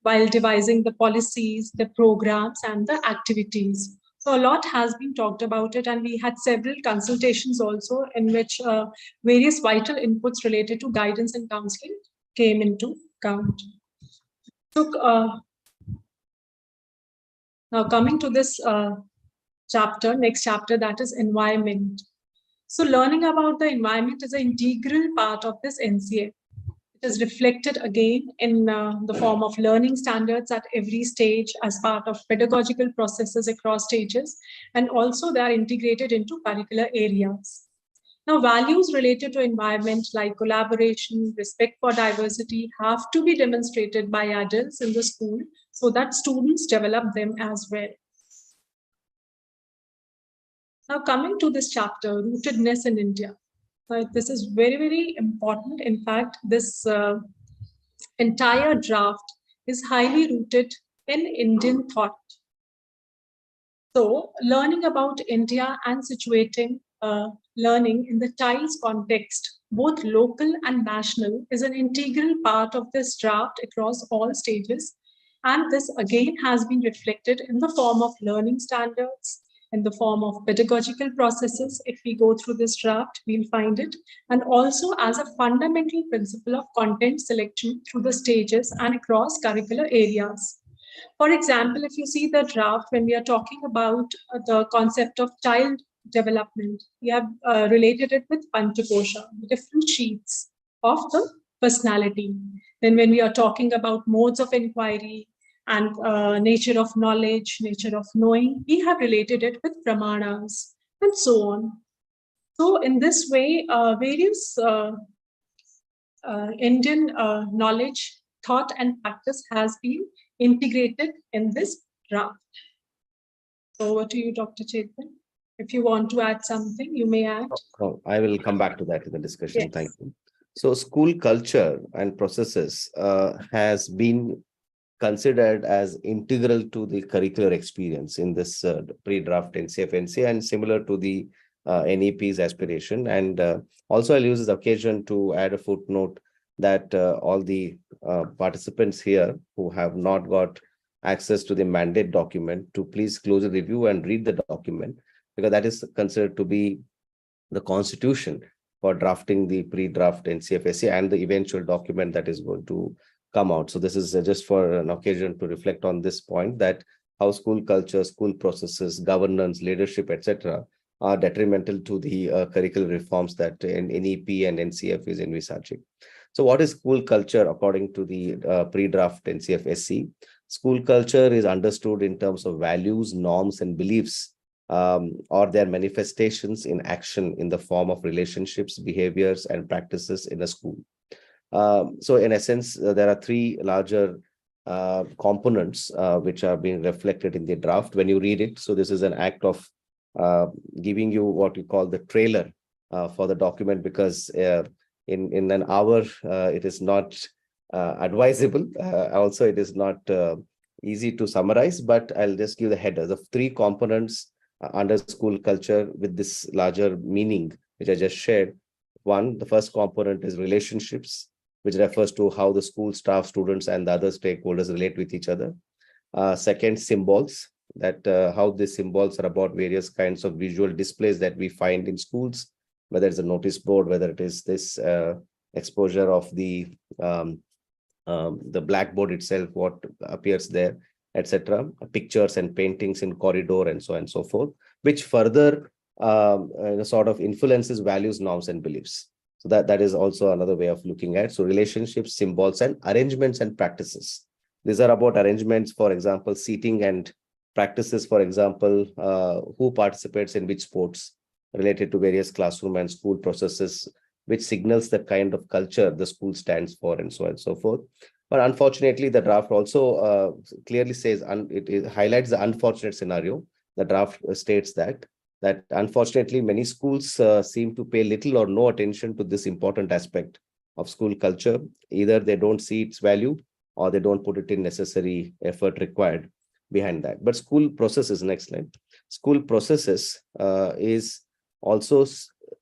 while devising the policies, the programs, and the activities. So a lot has been talked about it, and we had several consultations also in which various vital inputs related to guidance and counseling came into account. So now coming to this next chapter, that is environment. So learning about the environment is an integral part of this NCF. It is reflected again in the form of learning standards at every stage as part of pedagogical processes across stages, and also they are integrated into curricular areas. Now, values related to environment like collaboration, respect for diversity have to be demonstrated by adults in the school so that students develop them as well. Now, coming to this chapter, rootedness in India. This is very, very important. In fact, this entire draft is highly rooted in Indian thought. So, learning about India and situating learning in the child's context, both local and national, is an integral part of this draft across all stages. And this again has been reflected in the form of learning standards, in the form of pedagogical processes. If we go through this draft, we'll find it, and also as a fundamental principle of content selection through the stages and across curricular areas. For example, if you see the draft, when we are talking about the concept of child development, we have related it with Panchakosha, the different sheets of the personality. Then when we are talking about modes of inquiry and nature of knowledge, nature of knowing, we have related it with pramanas and so on. So in this way, various Indian knowledge, thought and practice has been integrated in this draft. So over to you, Dr. Chetan. If you want to add something, you may add. Oh, I will come back to that in the discussion. Yes. Thank you. So school culture and processes has been considered as integral to the curricular experience in this pre-draft NCF and similar to the NEP's aspiration. And also I'll use this occasion to add a footnote that all the participants here who have not got access to the mandate document to please close the review and read the document, because that is considered to be the constitution for drafting the pre-draft NCF and the eventual document that is going to come out. So this is just for an occasion to reflect on this point, that how school culture, school processes, governance, leadership, etc., are detrimental to the curricular reforms that NEP and NCF is envisaging. So what is school culture according to the pre-draft NCF? School culture is understood in terms of values, norms, and beliefs, or their manifestations in action in the form of relationships, behaviors, and practices in a school. So in essence, there are three larger components which are being reflected in the draft when you read it. So this is an act of giving you what we call the trailer for the document, because in an hour it is not advisable. Also, it is not easy to summarize, but I'll just give the header. The three components under school culture with this larger meaning, which I just shared. One, the first component is relationships, which refers to how the school staff, students, and the other stakeholders relate with each other. Second, symbols, that how these symbols are about various kinds of visual displays that we find in schools, whether it's a notice board, whether it is this exposure of the blackboard itself, what appears there, etc. Pictures and paintings in corridor and so on and so forth, which further sort of influences values, norms, and beliefs. So that is also another way of looking at. So relationships, symbols, and arrangements and practices. These are about arrangements, for example, seating, and practices, for example, who participates in which sports, related to various classroom and school processes, which signals the kind of culture the school stands for, and so on and so forth. But unfortunately, the draft also clearly says, it highlights the unfortunate scenario. The draft states that unfortunately many schools seem to pay little or no attention to this important aspect of school culture. Either they don't see its value, or they don't put it in necessary effort required behind that. But school processes, next slide. School processes is also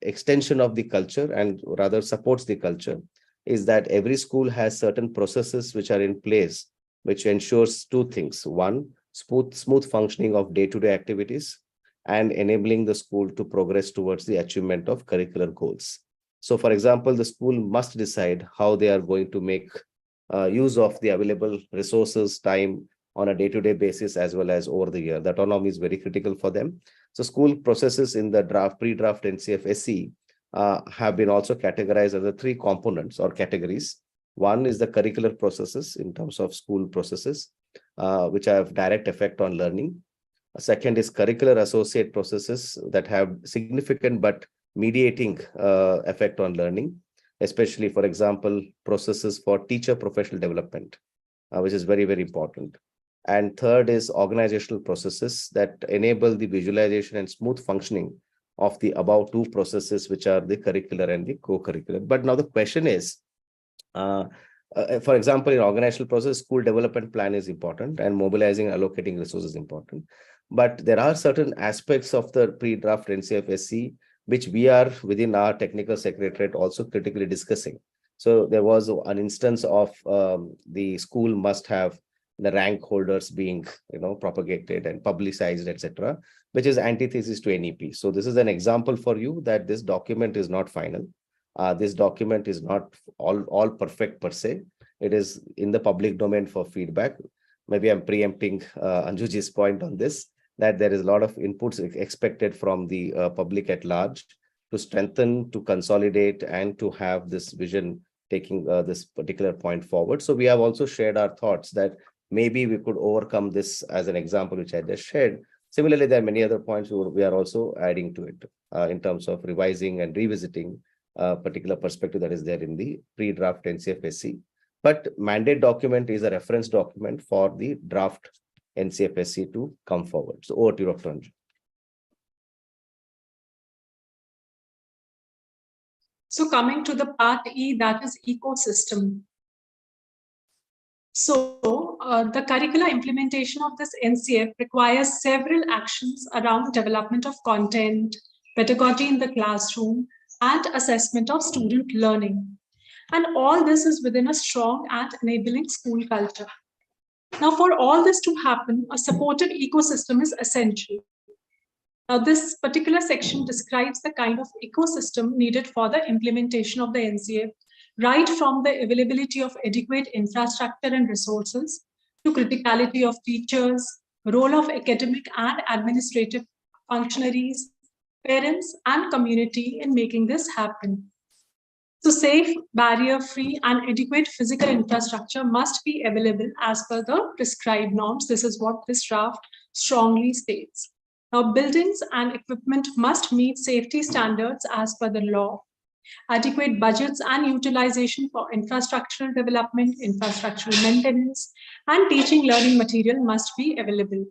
extension of the culture, and rather supports the culture, is that every school has certain processes which are in place, which ensures two things. One, smooth functioning of day-to-day activities, and enabling the school to progress towards the achievement of curricular goals. So, for example, the school must decide how they are going to make use of the available resources, time on a day-to-day basis, as well as over the year. The autonomy is very critical for them. So school processes in the pre-draft NCF SE have been also categorized as the three components or categories. One is the curricular processes in terms of school processes, which have direct effect on learning. Second is curricular associate processes that have significant but mediating effect on learning, especially, for example, processes for teacher professional development, which is very, very important. And third is organizational processes that enable the visualization and smooth functioning of the above two processes, which are the curricular and the co-curricular. But now the question is, for example, in organizational process, school development plan is important, and mobilizing and allocating resources is important. But there are certain aspects of the pre-draft NCF SE which we are within our technical secretariat also critically discussing. So there was an instance of the school must have the rank holders being propagated and publicized, etc., which is antithesis to NEP. So this is an example for you that this document is not final. This document is not all perfect per se. It is in the public domain for feedback. Maybe I'm preempting Anjuji's point on this, that there is a lot of inputs expected from the public at large to strengthen, to consolidate, and to have this vision taking this particular point forward. So we have also shared our thoughts that maybe we could overcome this as an example, which I just shared. Similarly, there are many other points we are also adding to it in terms of revising and revisiting a particular perspective that is there in the pre-draft NCF SE. But mandate document is a reference document for the draft NCF SE to come forward. So over to you, Dr. Anju. So coming to the part E, that is ecosystem. So the curricular implementation of this NCF requires several actions around development of content, pedagogy in the classroom, and assessment of student learning. And all this is within a strong and enabling school culture. Now, for all this to happen, a supportive ecosystem is essential. Now, this particular section describes the kind of ecosystem needed for the implementation of the NCF, right from the availability of adequate infrastructure and resources to criticality of teachers, role of academic and administrative functionaries, parents, and community in making this happen. So safe, barrier-free and adequate physical infrastructure must be available as per the prescribed norms. This is what this draft strongly states. Now, buildings and equipment must meet safety standards as per the law. Adequate budgets and utilization for infrastructural development, infrastructural maintenance, and teaching learning material must be available.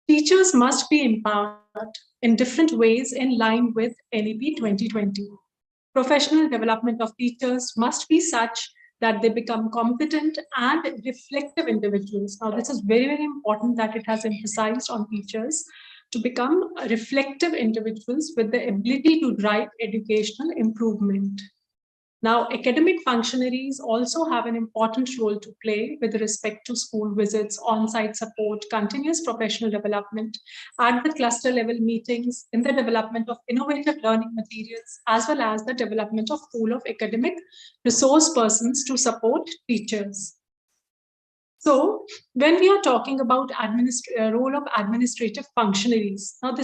Teachers must be empowered in different ways in line with NEP 2020. Professional development of teachers must be such that they become competent and reflective individuals. Now, this is very, very important that it has emphasized on teachers to become reflective individuals with the ability to drive educational improvement. Now, academic functionaries also have an important role to play with respect to school visits, on-site support, continuous professional development at the cluster level meetings, in the development of innovative learning materials, as well as the development of pool of academic resource persons to support teachers. So when we are talking about role of administrative functionaries, now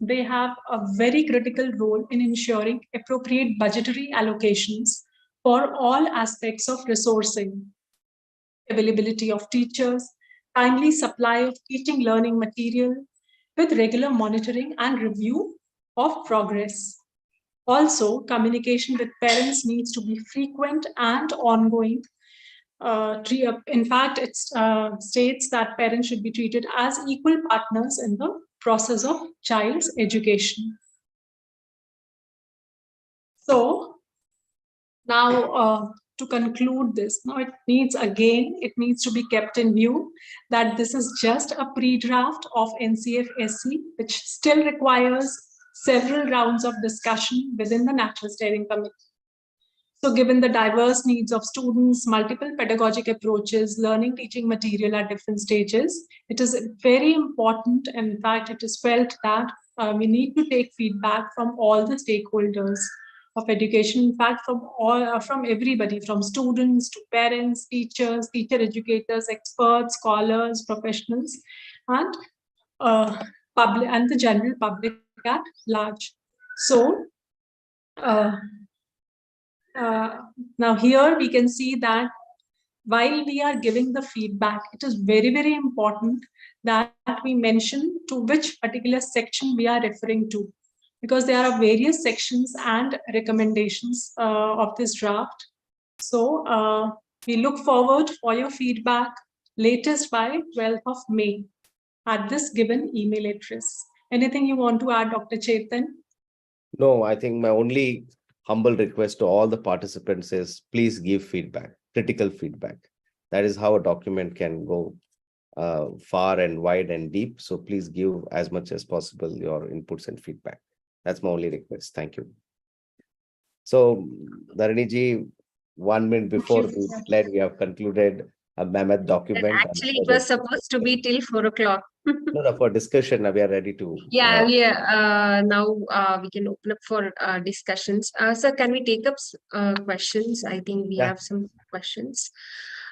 they have a very critical role in ensuring appropriate budgetary allocations for all aspects of resourcing, availability of teachers, timely supply of teaching learning material with regular monitoring and review of progress. Also, communication with parents needs to be frequent and ongoing. In fact, it states that parents should be treated as equal partners in the process of child's education. So now to conclude this, now it needs to be kept in view that this is just a pre-draft of NCF SC, which still requires several rounds of discussion within the National Steering Committee. So given the diverse needs of students, multiple pedagogic approaches, learning teaching material at different stages, it is very important. In fact, it is felt that we need to take feedback from all the stakeholders of education. In fact, from everybody, from students to parents, teachers, teacher educators, experts, scholars, professionals, and public and the general public at large. So now here we can see that while we are giving the feedback, it is very, very important that we mention to which particular section we are referring to, because there are various sections and recommendations of this draft. So we look forward for your feedback latest by 12th of May at this given email address. Anything you want to add, Dr. Chetan? No, I think my only humble request to all the participants is please give feedback, critical feedback. That is how a document can go far and wide and deep. So please give as much as possible your inputs and feedback. That's my only request. Thank you. So, Dharini ji, 1 minute before we have concluded a mammoth document. Actually, it was supposed to be till 4 o'clock. No, for discussion, we are ready to. Now we can open up for discussions. Sir, can we take up questions? I think we have some questions.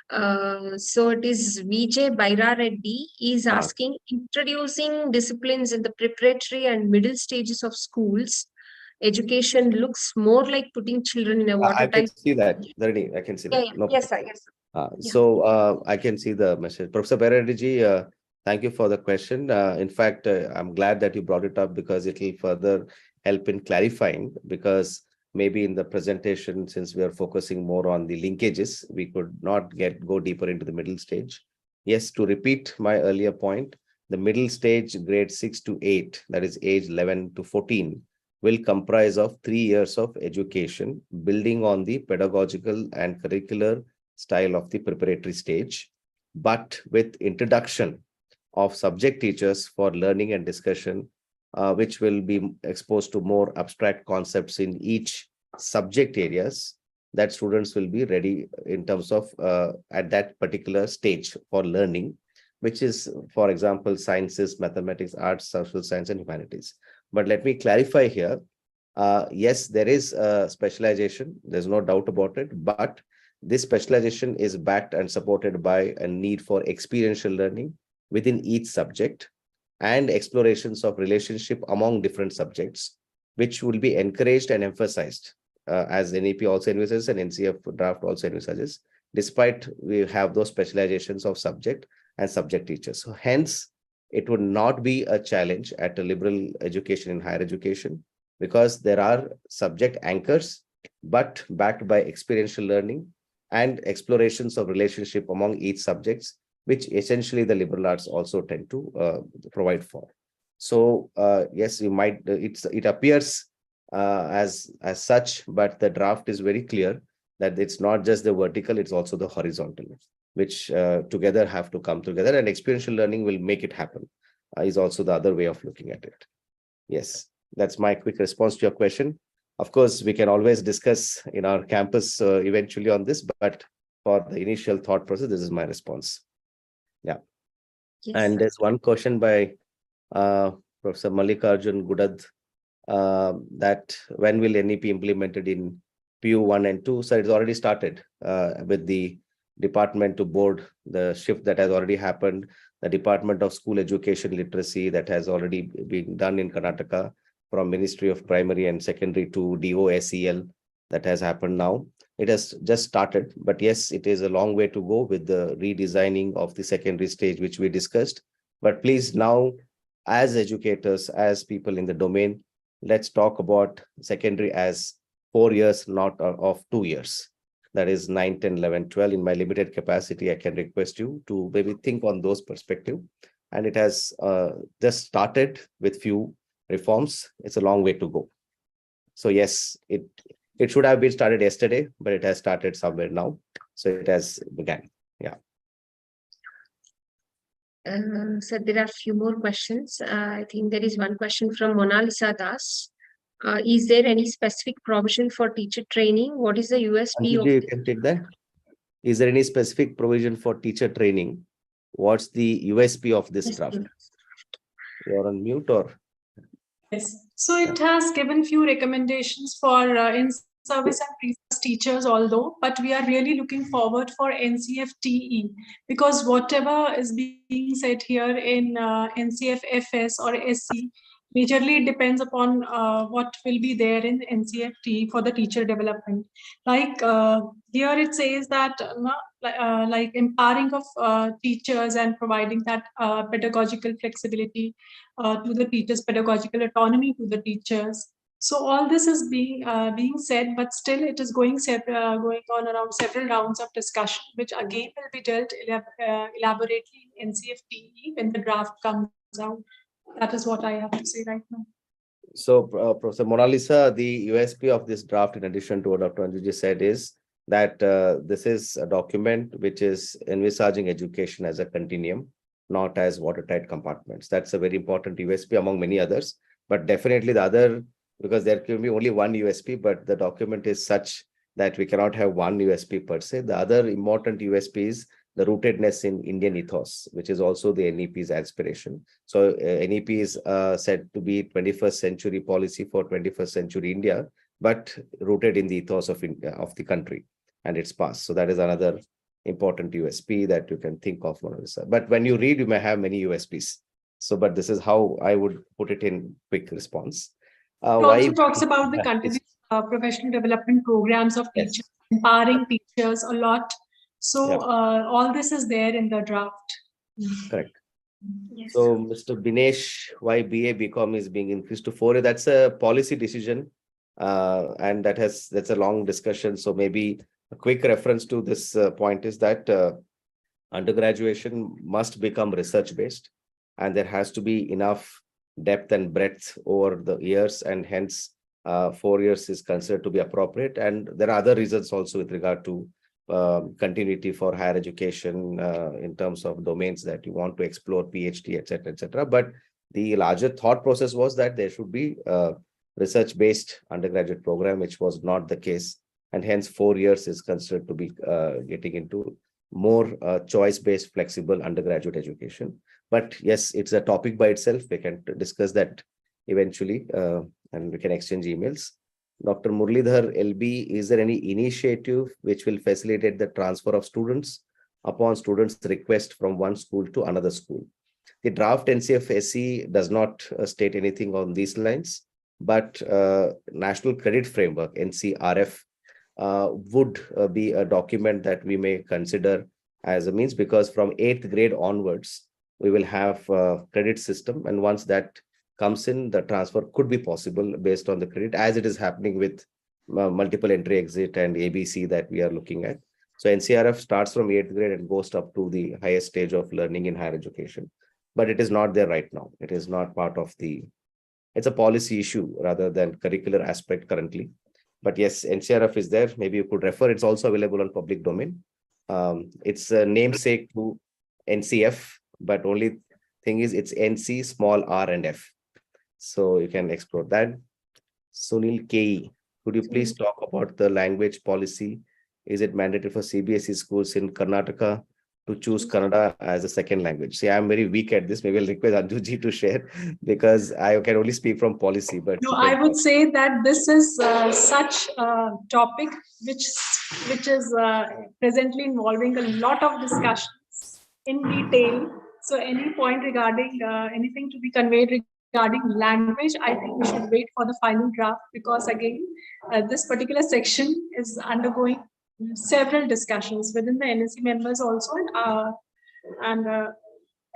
So it is Vijay Baira Reddy is asking, introducing disciplines in the preparatory and middle stages of schools. Education looks more like putting children in a watertight. I can see that, Dharini, I can see that. No yes, sir. Yes. So I can see the message. Professor Baira ji, thank you for the question. In fact, I'm glad that you brought it up because it will further help in clarifying, because maybe in the presentation, since we are focusing more on the linkages, we could not go deeper into the middle stage. Yes, to repeat my earlier point, the middle stage, grade 6 to 8, that is age 11 to 14, will comprise of 3 years of education, building on the pedagogical and curricular style of the preparatory stage, but with introduction of subject teachers for learning and discussion, which will be exposed to more abstract concepts in each subject areas that students will be ready in terms of at that particular stage for learning, which is, for example, sciences, mathematics, arts, social science, and humanities. But let me clarify here. Yes, there is a specialization. There's no doubt about it. But this specialization is backed and supported by a need for experiential learning within each subject and explorations of relationship among different subjects, which will be encouraged and emphasized as NEP also envisages and NCF draft also envisages, despite we have those specializations of subject and subject teachers. So hence, it would not be a challenge at a liberal education in higher education, because there are subject anchors, but backed by experiential learning and explorations of relationship among each subjects, which essentially the liberal arts also tend to provide for. So yes, you might, it appears as such, but the draft is very clear that it's not just the vertical, it's also the horizontal, which together have to come together, and experiential learning will make it happen, is also the other way of looking at it. Yes, that's my quick response to your question. Of course, we can always discuss in our campus eventually on this, but for the initial thought process, this is my response. Yeah. Yes, And sir. there's one question by Professor Mallikarjun Gudad, that when will NEP implemented in PU 1 and 2? So it's already started with the department to board, the shift that has already happened, the Department of School Education Literacy that has already been done in Karnataka from Ministry of Primary and Secondary to DOSEL, that has happened now. It has just started, but yes, it is a long way to go with the redesigning of the secondary stage, which we discussed. But please now, as educators, as people in the domain, let's talk about secondary as 4 years, not of 2 years. That is 9, 10, 11, 12. In my limited capacity, I can request you to maybe think on those perspective. And it has just started with few reforms. It's a long way to go. So yes, it should have been started yesterday, but it has started somewhere now. So it has begun. Yeah. So there are a few more questions. I think there is one question from Mona Lisa Das. Is there any specific provision for teacher training? What is the USP of You can take that. Is there any specific provision for teacher training? What's the USP of this draft? You're on mute or? Yes. So it has given few recommendations for in-service and pre-service teachers, although, but we are really looking forward for NCFTE, because whatever is being said here in NCFFS or SC, majorly it depends upon what will be there in NCFTE for the teacher development. Like here it says that like empowering of teachers and providing that pedagogical flexibility to the teachers, pedagogical autonomy to the teachers. So all this is being said, but still it is going on around several rounds of discussion, which again will be dealt elaborately in NCFTE when the draft comes out. That is what I have to say right now. So, Professor Mona Lisa, the USP of this draft, in addition to what Dr. Anjuji said, is that this is a document which is envisaging education as a continuum, not as watertight compartments. That's a very important USP among many others. But definitely the other, because there can be only one USP, but the document is such that we cannot have one USP per se. The other important USP is the rootedness in Indian ethos, which is also the NEP's aspiration. So NEP is said to be 21st century policy for 21st century India, but rooted in the ethos of the country and its past. So that is another important USP that you can think of. But when you read, you may have many USPs. So, but this is how I would put it in quick response. It also talks about the continuous professional development programs of Yes. teachers, empowering teachers a lot. So Yeah. all this is there in the draft. Correct. Yes. So, Mr. Binesh, why BA BCom is being increased to 4A? That's a policy decision, and that's a long discussion. So maybe a quick reference to this point is that undergraduation must become research based, and there has to be enough depth and breadth over the years, and hence 4 years is considered to be appropriate. And there are other reasons also with regard to continuity for higher education in terms of domains that you want to explore, PhD, etc., etc. But the larger thought process was that there should be a research-based undergraduate program, which was not the case, and hence 4 years is considered to be getting into more choice-based, flexible undergraduate education. But yes, it's a topic by itself. We can discuss that eventually, and we can exchange emails. Dr. Murlidhar LB, is there any initiative which will facilitate the transfer of students upon students' request from one school to another school? The draft NCF SE does not state anything on these lines, but National Credit Framework, NCRF, would be a document that we may consider as a means, because from 8th grade onwards, we will have a credit system. And once that comes in, the transfer could be possible based on the credit, as it is happening with multiple entry exit and ABC that we are looking at. So NCRF starts from 8th grade and goes up to the highest stage of learning in higher education. But it is not there right now. It is not part of the, it's a policy issue rather than curricular aspect currently. But yes, NCRF is there. Maybe you could refer. It's also available on public domain. It's a namesake to NCF, but only thing is it's NC small r and F. So you can explore that. Sunil KE, could you please talk about the language policy? Is it mandatory for CBSE schools in Karnataka to choose Kannada as a second language? See, I'm very weak at this. Maybe I'll request Anjuji to share, because I can only speak from policy. But No, I would say that this is such a topic which is presently involving a lot of discussions in detail. So any point regarding anything to be conveyed regarding language, I think we should wait for the final draft, because again, this particular section is undergoing several discussions within the NSC members also, and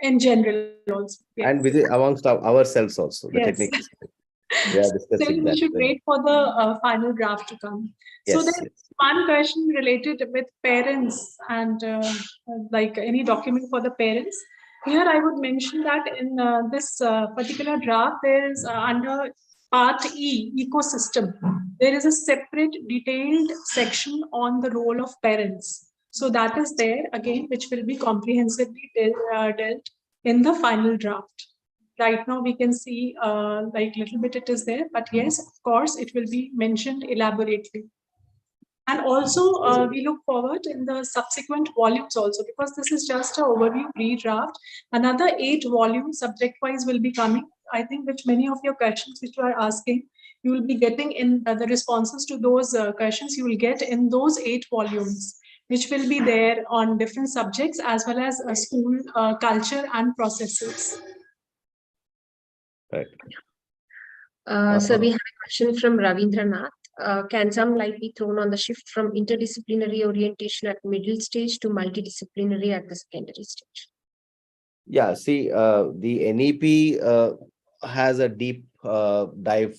in general also. Yes. and with it, amongst ourselves also, the Yes. technical. We are Still, discussing we that. should wait for the final draft to come. So Yes, there's one question related with parents and like any document for the parents. Here I would mention that in this particular draft, there is under Part E, ecosystem, there is a separate detailed section on the role of parents. So that is there again, which will be comprehensively dealt in the final draft. Right now we can see like little bit it is there, but yes, of course, it will be mentioned elaborately. And also we look forward in the subsequent volumes also, because this is just an overview pre-draft. Another 8 volumes subject-wise will be coming. I think which many of your questions which you are asking, you will be getting in the responses to those questions you will get in those 8 volumes, which will be there on different subjects as well as school culture and processes. right. So we have a question from Ravindranath. Can some light be thrown on the shift from interdisciplinary orientation at middle stage to multidisciplinary at the secondary stage? Yeah, see, the NEP has a deep dive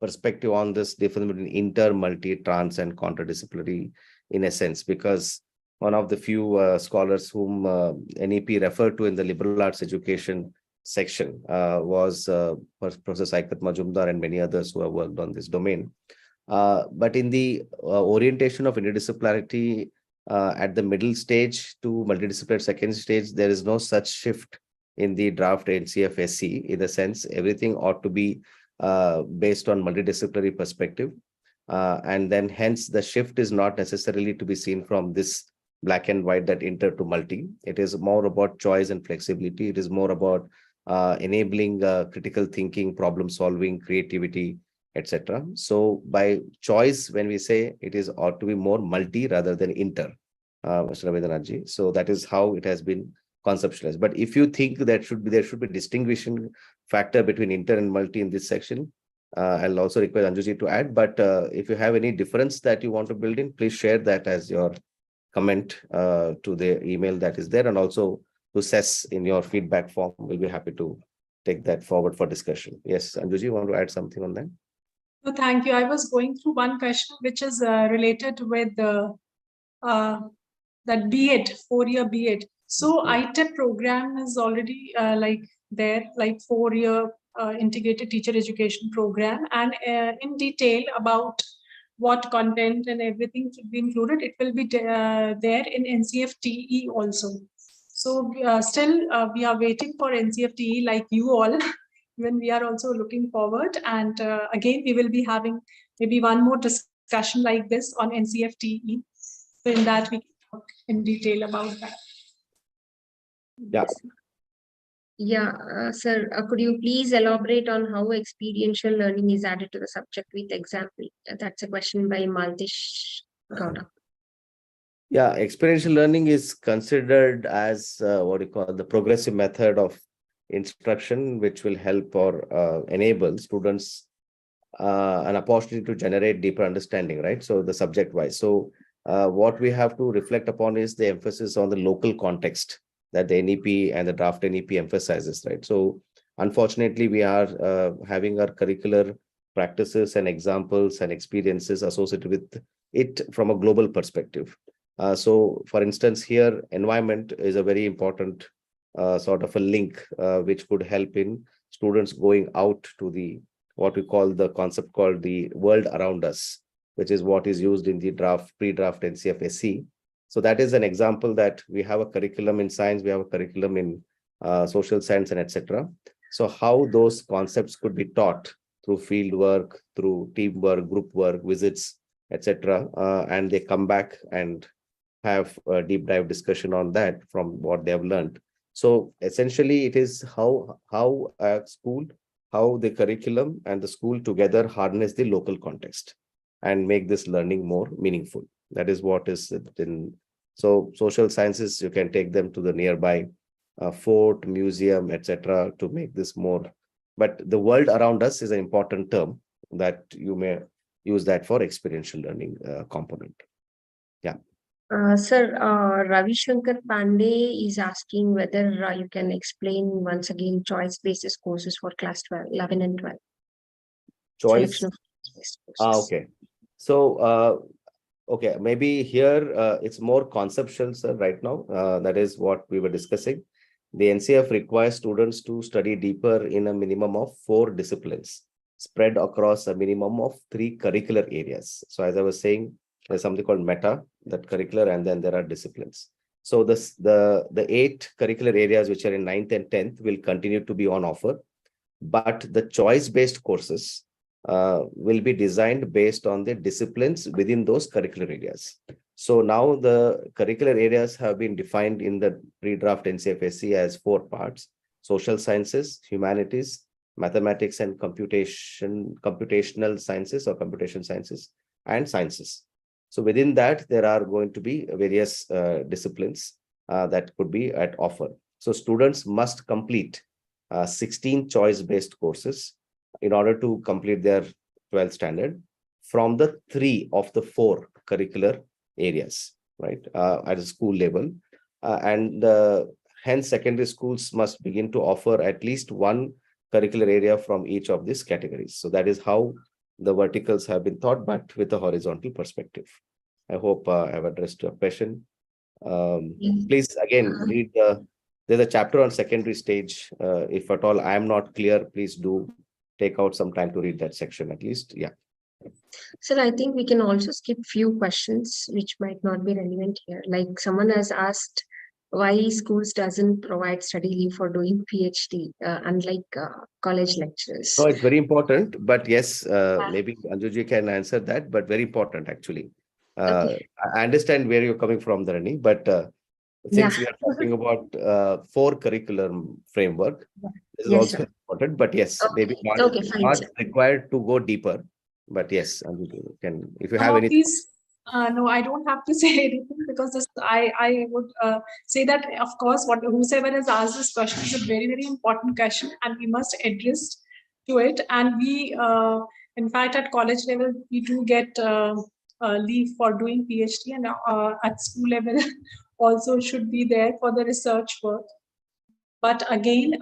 perspective on this difference between inter, multi, trans, and interdisciplinary in a sense, because one of the few scholars whom NEP referred to in the liberal arts education section was Professor Saikat Majumdar and many others who have worked on this domain. But in the orientation of interdisciplinarity at the middle stage to multidisciplinary second stage, there is no such shift in the draft NCF SC. In the sense, everything ought to be based on multidisciplinary perspective. And then hence the shift is not necessarily to be seen from this black and white, that inter to multi. It is more about choice and flexibility. It is more about enabling critical thinking, problem solving, creativity, etc. So by choice, when we say it is ought to be more multi rather than inter, Mr. Ravindranath. So that is how it has been conceptualized. But if you think that there should be distinguishing factor between inter and multi in this section, I'll also request Anjuji to add. But if you have any difference that you want to build in, please share that as your comment to the email that is there, and also to CES in your feedback form. We'll be happy to take that forward for discussion. Yes, Anjuji, you want to add something on that? No, thank you. I was going through one question which is related with that BEd, 4-year BEd. So ITEP program is already like there, like 4-year integrated teacher education program, and in detail about what content and everything should be included, it will be there in NCF TE also. So still we are waiting for NCF TE like you all. When we are also looking forward, and again we will be having maybe one more discussion like this on NCF TE. So in that we can talk in detail about that. Yeah. Yeah, sir, could you please elaborate on how experiential learning is added to the subject with example? That's a question by Maltish Gowda. Yeah, experiential learning is considered as what you call the progressive method of instruction, which will help or enable students an opportunity to generate deeper understanding, right? So the subject wise. So what we have to reflect upon is the emphasis on the local context that the NEP and the draft NEP emphasizes, right? So unfortunately, we are having our curricular practices and examples and experiences associated with it from a global perspective. So for instance, here, environment is a very important sort of a link which could help in students going out to the what we call the concept called the world around us, which is what is used in the pre-draft NCF SE. So that is an example that we have a curriculum in science, we have a curriculum in social science and etc. So how those concepts could be taught through field work, through teamwork, group work, visits, etc. And they come back and have a deep dive discussion on that from what they have learned. So essentially, it is how a school, how the curriculum and the school together harness the local context and make this learning more meaningful. That is what is in. So social sciences, you can take them to the nearby fort, museum, etc. to make this more. But the world around us is an important term that you may use that for experiential learning component. Yeah. Sir, Ravi Shankar Pandey is asking whether you can explain once again choice-based courses for class 12, 11 and 12. Choice. Selection of choice-based courses. Okay. So, okay, maybe here it's more conceptual, sir, right now. That is what we were discussing. The NCF requires students to study deeper in a minimum of 4 disciplines spread across a minimum of 3 curricular areas. So as I was saying, there's something called meta, that curricular, and then there are disciplines. So the 8 curricular areas which are in 9th and 10th will continue to be on offer, but the choice-based courses will be designed based on the disciplines within those curricular areas. So now the curricular areas have been defined in the pre-draft NCFSC as 4 parts: social sciences, humanities, mathematics and computational sciences or computation sciences, and sciences. So within that, there are going to be various disciplines that could be at offer. So students must complete 16 choice-based courses in order to complete their 12th standard from the 3 of the 4 curricular areas, right, at a school level. And hence, secondary schools must begin to offer at least 1 curricular area from each of these categories. So that is how the verticals have been thought, but with a horizontal perspective. I hope I have addressed your question. Please, again, read there's a chapter on secondary stage. If at all I am not clear, please do take out some time to read that section at least. Yeah. Sir, I think we can also skip few questions which might not be relevant here. Like someone has asked why schools doesn't provide study leave for doing PhD, unlike college lecturers. No, it's very important, but yes, maybe Anjuji can answer that, but very important actually. Okay. I understand where you're coming from, Dharani, but since we are talking about 4 curriculum framework, this is Yes, also sir. important, but yes, Okay. maybe Okay, fine, not sir. required to go deeper, but yes, Anjuji can, if you have any. Please, no, I don't have to say anything because this, I would say that, of course, whosoever has asked this question is a very, very important question and we must address to it. And we, in fact, at college level, we do get leave for doing PhD, and at school level also should be there for the research work. But again,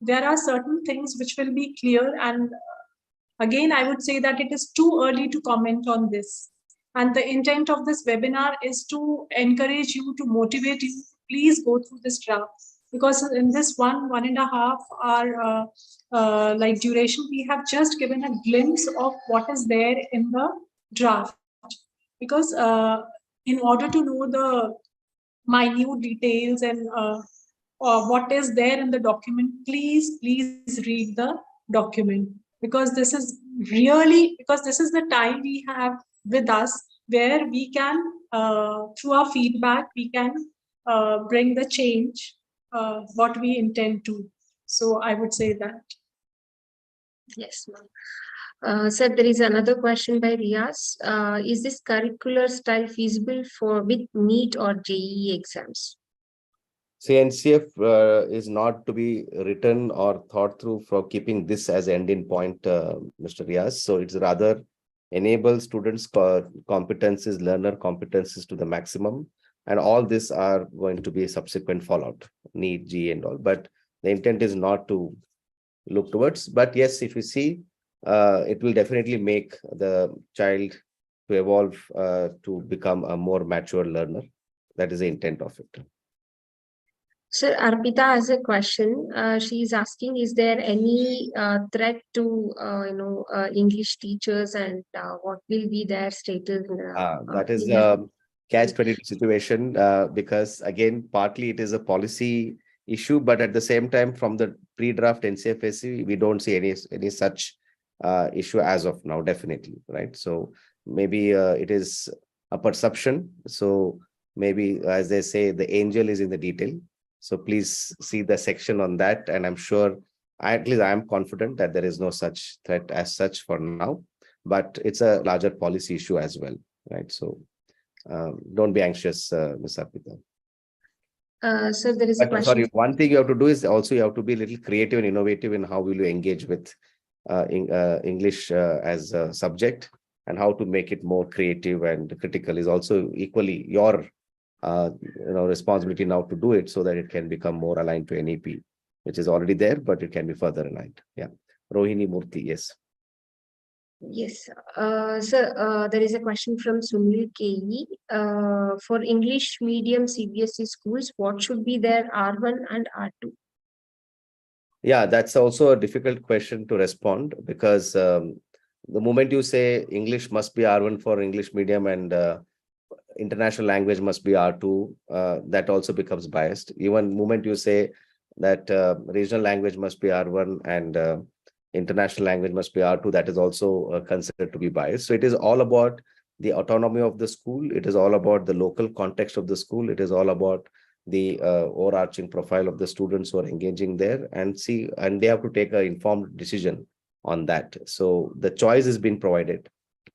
there are certain things which will be clear, and again, I would say that it is too early to comment on this. And the intent of this webinar is to encourage you, to motivate you, please go through this draft. Because in this 1.5 hour like duration, we have just given a glimpse of what is there in the draft. Because in order to know the minute details and what is there in the document, please read the document, because this is the time we have with us where we can through our feedback we can bring the change what we intend to. So I would say that. Yes, ma'am. Sir, there is another question by Riaz. Is this curricular style feasible for with NEET or JEE exams? See, NCF is not to be written or thought through for keeping this as end in point, Mr. Riaz. So it's rather enable students' competencies, learner competencies to the maximum. And all this are going to be subsequent fallout, need, G and all. But the intent is not to look towards. But yes, if you see, it will definitely make the child to evolve to become a more mature learner. That is the intent of it. Sir, Arpita has a question. She is asking, is there any threat to English teachers, and what will be their status? That is In that? a catch-22 situation because again, partly it is a policy issue, but at the same time, from the pre-draft NCFSC, we don't see any such issue as of now, definitely, right? So maybe it is a perception. So maybe, as they say, the angel is in the detail. So please see the section on that, and I'm sure, at least I am confident that there is no such threat as such for now, but it's a larger policy issue as well, right? So don't be anxious, Ms. Arpita. Sir, there is a But question. sorry, one thing you have to do is also you have to be a little creative and innovative in how will you engage with English as a subject, and how to make it more creative and critical is also equally your responsibility now to do it so that it can become more aligned to NEP, which is already there, but it can be further aligned. Yeah. Rohini Murthy, yes. Yes, sir, there is a question from Sunil KE. For English medium CBSE schools, what should be their R1 and R2? Yeah, that's also a difficult question to respond because the moment you say English must be R1 for English medium and international language must be R2, that also becomes biased. Even moment you say that regional language must be R1 and international language must be R2, that is also considered to be biased. So it is all about the autonomy of the school. It is all about the local context of the school. It is all about the overarching profile of the students who are engaging there, and they have to take an informed decision on that. So the choice has been provided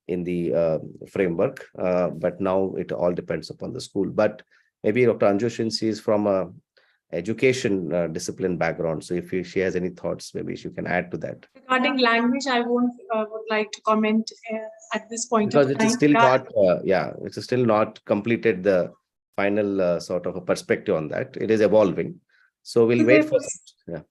in the framework, but now it all depends upon the school. But maybe Dr. Anju, since she is from a education discipline background, so if she has any thoughts, maybe she can add to that. Regarding language, I would like to comment at this point Because of it time. is still not, it's still not completed the final sort of a perspective on that. It is evolving. So we'll wait for it. Yeah.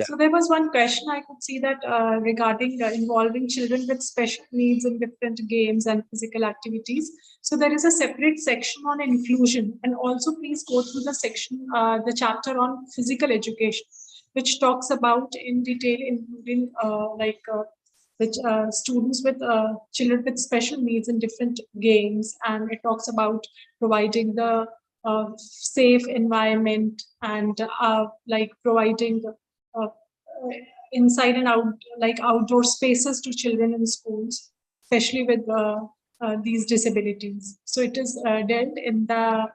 So there was one question I could see that regarding involving children with special needs in different games and physical activities. So there is a separate section on inclusion, and also please go through the section, the chapter on physical education, which talks about in detail, including which students with children with special needs in different games, and it talks about providing the safe environment and providing uh, inside and out, like outdoor spaces to children in schools, especially with these disabilities. So it is dealt in the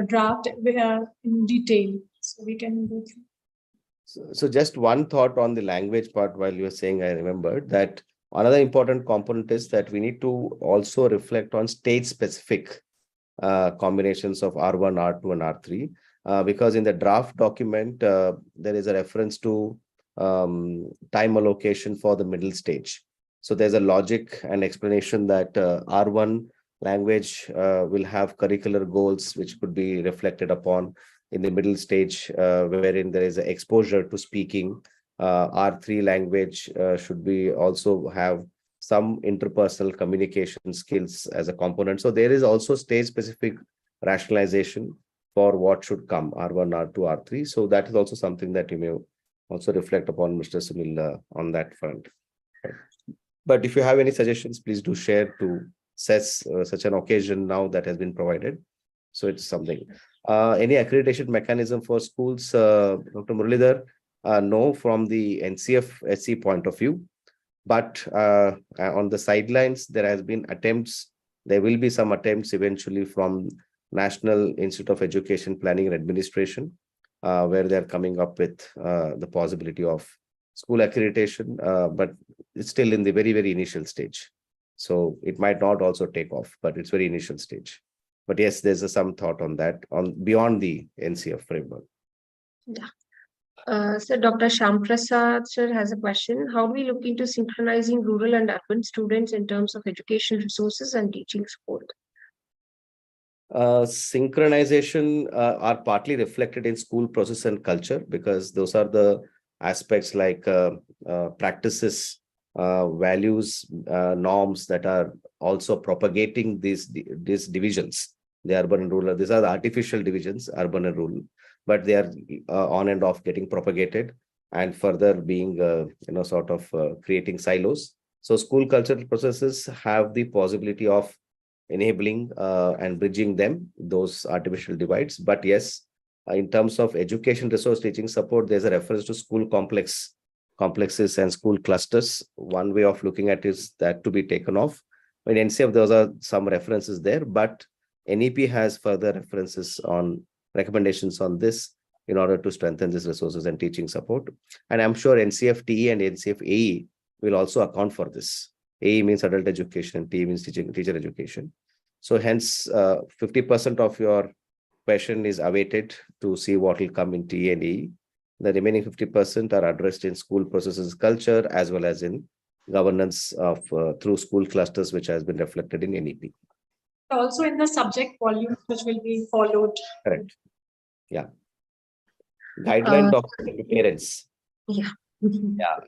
draft in detail. So we can go through. So just one thought on the language part while you were saying, I remembered that another important component is that we need to also reflect on state specific combinations of R1, R2, and R3. Because in the draft document, there is a reference to time allocation for the middle stage. So there's a logic and explanation that R1 language will have curricular goals, which could be reflected upon in the middle stage, wherein there is exposure to speaking. R3 language should be also have some interpersonal communication skills as a component. So there is also stage specific rationalization for what should come, R1, R2, R3. So that is also something that you may also reflect upon, Mr. Sunil, on that front. But if you have any suggestions, please do share to assess such an occasion now that has been provided. So it's something. Any accreditation mechanism for schools, Dr. Muralidhar? No, from the NCF SC point of view. But on the sidelines, there has been attempts. There will be some attempts eventually from National Institute of Education Planning and Administration, where they're coming up with the possibility of school accreditation, but it's still in the very, very initial stage. So it might not also take off, but it's very initial stage. But yes, there's some thought on that, on beyond the NCF framework. So Dr. Shamprasad sir has a question. How do we look into synchronizing rural and urban students in terms of education resources and teaching support? Synchronization are partly reflected in school process and culture, because those are the aspects like practices, values, norms that are also propagating these divisions, the urban and rural. These are the artificial divisions, urban and rural, but they are on and off getting propagated and further being sort of creating silos. So school cultural processes have the possibility of enabling and bridging those artificial divides. But yes, in terms of education resource teaching support, there's a reference to school complexes and school clusters. One way of looking at is that to be taken off. In NCF, those are some references there, but NEP has further references on recommendations on this in order to strengthen these resources and teaching support. And I'm sure NCF TE and NCF AE will also account for this. AE means adult education, TE means teacher education. So hence, 50% of your question is awaited to see what will come in TE and AE. The remaining 50% are addressed in school processes culture as well as in governance of through school clusters, which has been reflected in NEP. Also in the subject volume, which will be followed. Correct. Yeah. Guideline document to parents. Yeah. Yeah.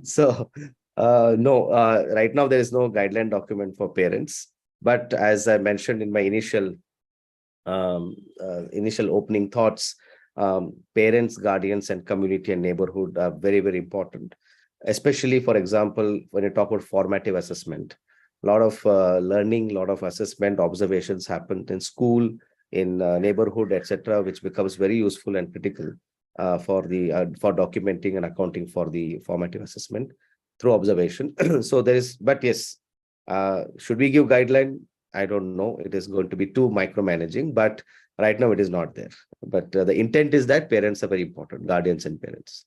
So no, right now there is no guideline document for parents. But as I mentioned in my initial opening thoughts, parents, guardians, and community and neighborhood are very, very important. Especially, for example, when you talk about formative assessment, a lot of learning, a lot of assessment observations happened in school, in neighborhood, etc., which becomes very useful and critical for documenting and accounting for the formative assessment through observation. So there is, but yes, should we give guideline? I don't know. It is going to be too micromanaging, but right now it is not there. But the intent is that parents are very important, guardians and parents.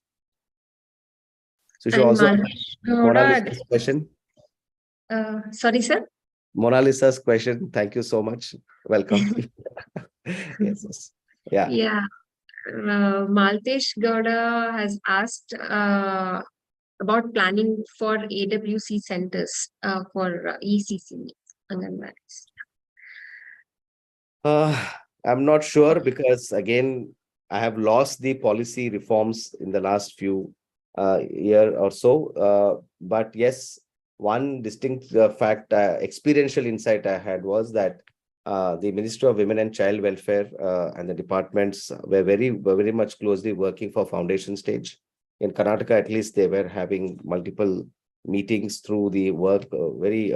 So she And also Malvish Mona Gowda, Lisa's question. sorry, sir. Mona Lisa's question. Thank you so much. Welcome. Yes, yes. Yeah. Yeah. Maltesh Gowda has asked about planning for AWC centers for ECC Anganwadis. I'm not sure, because again, I have lost the policy reforms in the last few year or so. But yes, one distinct fact, experiential insight I had was that the Ministry of Women and Child Welfare and the departments were very much closely working for foundation stage. In Karnataka, at least, they were having multiple meetings through the work, very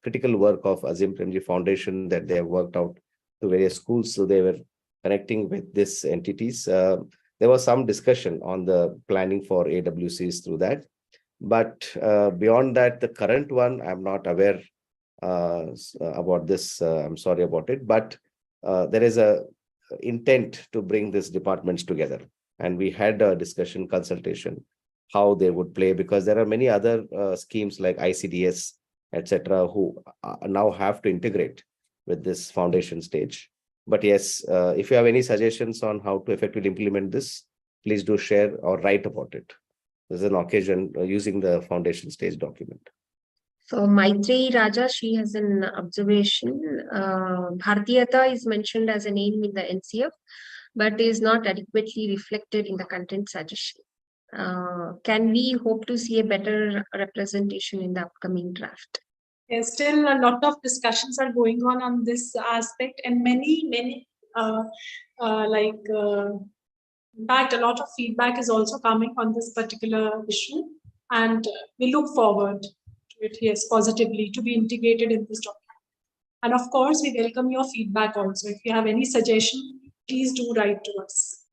critical work of Azim Premji Foundation that they have worked out to various schools. So they were connecting with these entities. There was some discussion on the planning for AWCs through that. But beyond that, the current one, I'm not aware about this. I'm sorry about it. But there is a intent to bring these departments together. And we had a discussion, consultation, how they would play, because there are many other schemes like ICDS, etc., who now have to integrate with this foundation stage. But yes, if you have any suggestions on how to effectively implement this, please do share or write about it. There's an occasion using the foundation stage document. So Maitri Raja, she has an observation. Bhartiyata is mentioned as a name in the NCF, but is not adequately reflected in the content suggestion. Can we hope to see a better representation in the upcoming draft? Yes, still a lot of discussions are going on this aspect, and many, in fact, a lot of feedback is also coming on this particular issue, and we look forward to it, yes, positively to be integrated in this document. And of course, we welcome your feedback also. If you have any suggestion, please do write to us.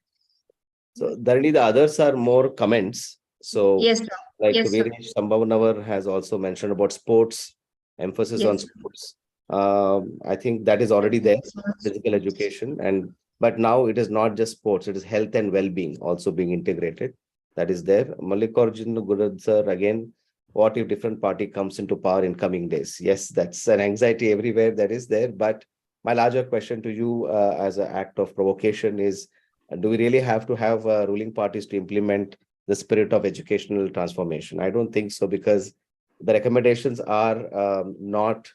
So Dharani, the others are more comments. So Yes, sir. like Yes, sir. Veeresh Sambhavanavar has also mentioned about sports, emphasis on Yes. sports. I think that is already there, physical education. But now it is not just sports, it is health and well-being also being integrated. That is there. Mallikarjun Gurad sir, again, what if different party comes into power in coming days? Yes, that's an anxiety everywhere that is there. But my larger question to you as an act of provocation is, Do we really have to have ruling parties to implement the spirit of educational transformation? I don't think so, because the recommendations are not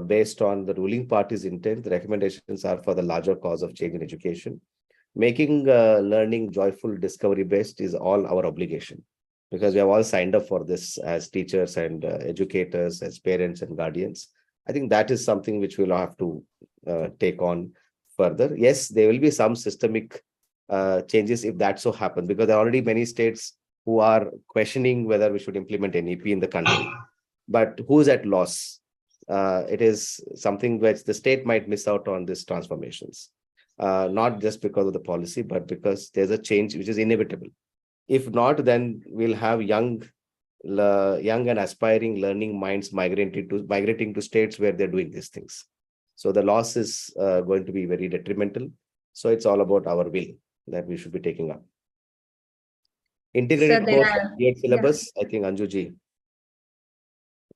based on the ruling party's intent. The recommendations are for the larger cause of change in education. Making learning joyful, discovery based is all our obligation, because we have all signed up for this as teachers and educators, as parents and guardians. I think that is something which we'll have to take on further. Yes, there will be some systemic changes if that so happens, because there are already many states who are questioning whether we should implement NEP in the country. But who's at loss? It is something which the state might miss out on these transformations, not just because of the policy, but because there's a change which is inevitable. If not, then we'll have young and aspiring learning minds migrating to states where they're doing these things. So the loss is going to be very detrimental. So it's all about our will that we should be taking up. Integrated there course are- B.Ed syllabus, I think Anjuji.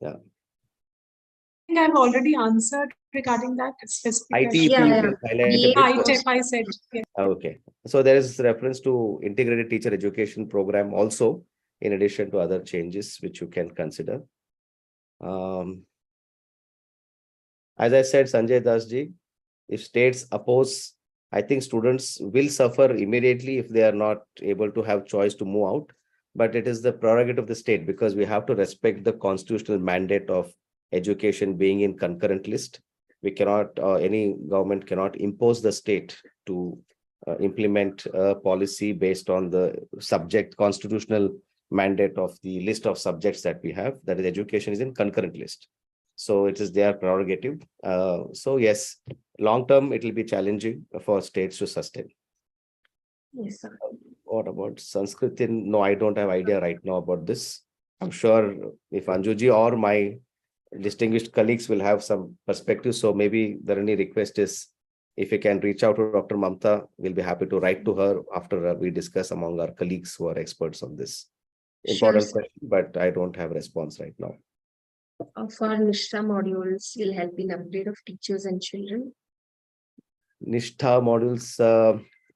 Yeah. I think I've already answered regarding that specific ITEP, question. Yeah, you yeah. can highlight a B.Ed bit. ITEP, I said. Yes. Okay. So there is reference to integrated teacher education program also, in addition to other changes which you can consider. As I said, Sanjay Dasji, if states oppose, I think students will suffer immediately if they are not able to have choice to move out. But it is the prerogative of the state, because we have to respect the constitutional mandate of education being in concurrent list. We cannot, any government cannot impose the state to implement a policy based on the subject constitutional mandate of the list of subjects that we have. That is, education is in concurrent list. So it is their prerogative. So yes, long term, it will be challenging for states to sustain. Yes, sir. What about Sanskrit? No, I don't have idea right now about this. I'm sure if Anjuji or my distinguished colleagues will have some perspective. So maybe the only request is, if you can reach out to Dr. Mamta, we'll be happy to write to her after we discuss among our colleagues who are experts on this. Important Sure, question, but I don't have response right now. For Nishta modules will help in upgrade of teachers and children. Nishtha modules,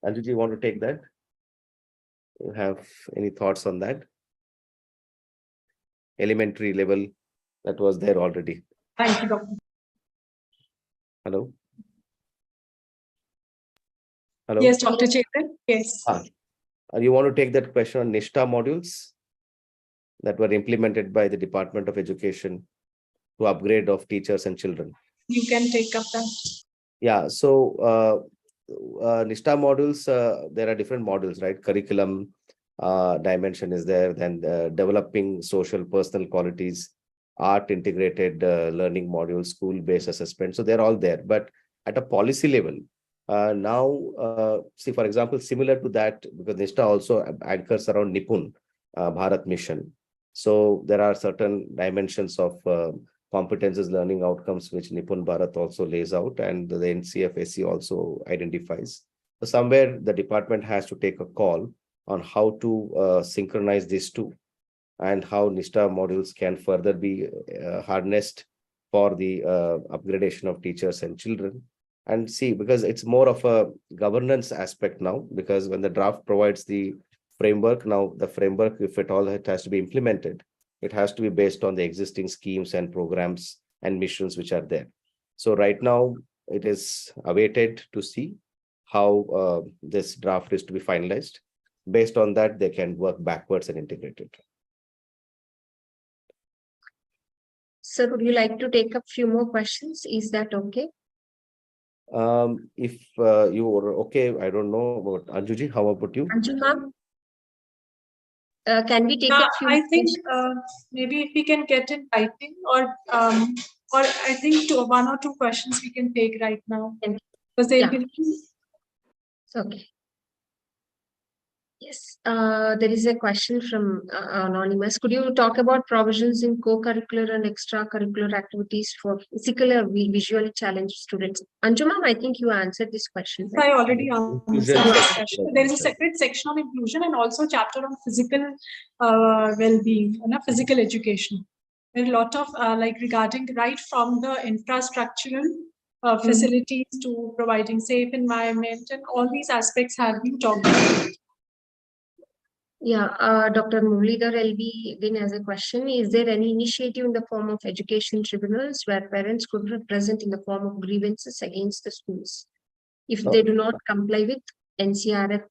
Anjuji, you want to take that? You have any thoughts on that? Elementary level, that was there already. Thank you, Dr. Hello? Hello? Yes, Dr. Chetan. Yes. You want to take that question on Nishtha modules that were implemented by the Department of Education to upgrade of teachers and children? You can take up that. Yeah, so Nishtha modules, there are different modules, right? Curriculum dimension is there, then developing social personal qualities, art integrated learning modules, school-based assessment. So they're all there. But at a policy level, now, see, for example, similar to that, because Nishtha also anchors around Nipun Bharat mission. So there are certain dimensions of competences, learning outcomes, which Nipun Bharat also lays out, and the NCF SC also identifies. So somewhere the department has to take a call on how to synchronize these two, and how Nishtha modules can further be harnessed for the upgradation of teachers and children. And see, because it's more of a governance aspect now, because when the draft provides the framework, now the framework, if at all it has to be implemented, it has to be based on the existing schemes and programs and missions which are there. So right now, it is awaited to see how this draft is to be finalized. Based on that, they can work backwards and integrate it. Sir, would you like to take up few more questions? Is that okay? If you are okay, I don't know about Anjuji. How about you? Anju ma'am? Can we take Yeah, a few I think questions? maybe if we can get in writing, or I think one or two questions we can take right now, Thank you. because they'll Yeah. be. Okay. Yes, there is a question from Anonymous. Could you talk about provisions in co-curricular and extracurricular activities for physically or visually challenged students? Anju ma'am, I think you answered this question. I Right? already answered Inclusion this section. question. There is a separate section on inclusion and also chapter on physical well-being, physical education. There are a lot of like regarding right from the infrastructural facilities to providing safe environment, and all these aspects have been talked about. Yeah, Dr. Muralidhar LB again has a question. Is there any initiative in the form of education tribunals where parents could represent in the form of grievances against the schools if they do not comply with NCRF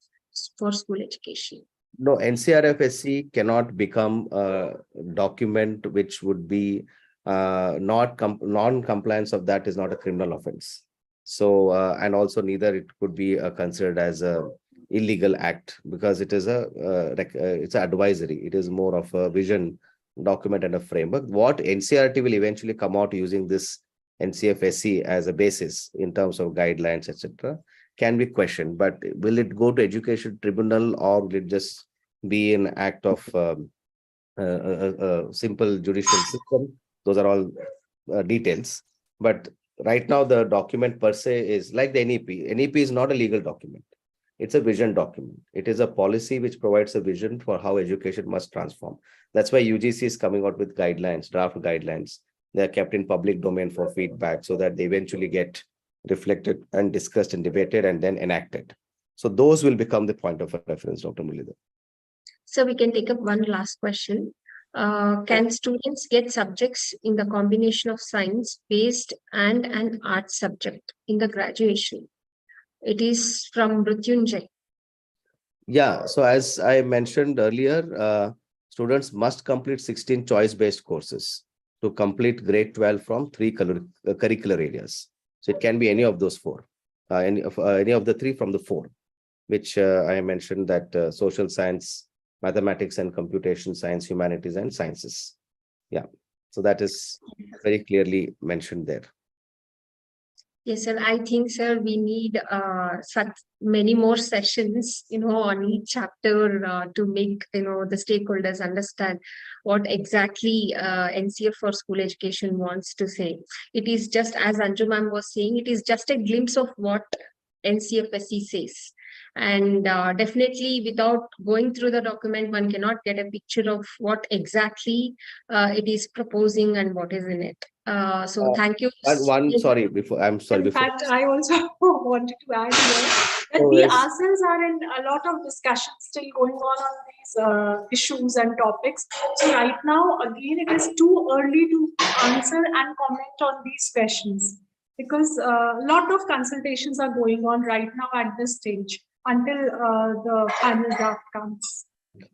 for school education? No, NCRFSC cannot become a document which would be non-compliance of that is not a criminal offense. So, and also neither it could be considered as a illegal act because it is it's advisory. It is more of a vision document and a framework. What NCRT will eventually come out using this NCFSC as a basis in terms of guidelines, etc., can be questioned. But will it go to education tribunal or will it just be an act of simple judicial system? Those are all details. But right now, the document per se is like the NEP. NEP is not a legal document. It's a vision document. It is a policy which provides a vision for how education must transform. That's why UGC is coming out with guidelines, draft guidelines. They are kept in public domain for feedback so that they eventually get reflected and discussed and debated and then enacted. So those will become the point of reference, Dr. Muralidhar. So we can take up one last question. Can students get subjects in the combination of science-based and an art subject in the graduation? It is from Mrityunjay. Yeah, so as I mentioned earlier, students must complete 16 choice-based courses to complete grade 12 from 3 curricular areas. So it can be any of those 4, any of the 3 from the 4, which I mentioned that social science, mathematics and computation science, humanities and sciences. Yeah, so that is very clearly mentioned there. Yes, sir. I think, sir, we need such many more sessions, on each chapter to make, the stakeholders understand what exactly NCF for school education wants to say. It is just, as Anju ma'am was saying, it is just a glimpse of what NCFSC says. And definitely without going through the document, one cannot get a picture of what exactly it is proposing and what is in it. So thank you. Sorry, before I'm sorry. In fact, I also wanted to add here that we ourselves are in a lot of discussions still going on these issues and topics. So right now, again, it is too early to answer and comment on these questions because a lot of consultations are going on right now at this stage until the final draft comes.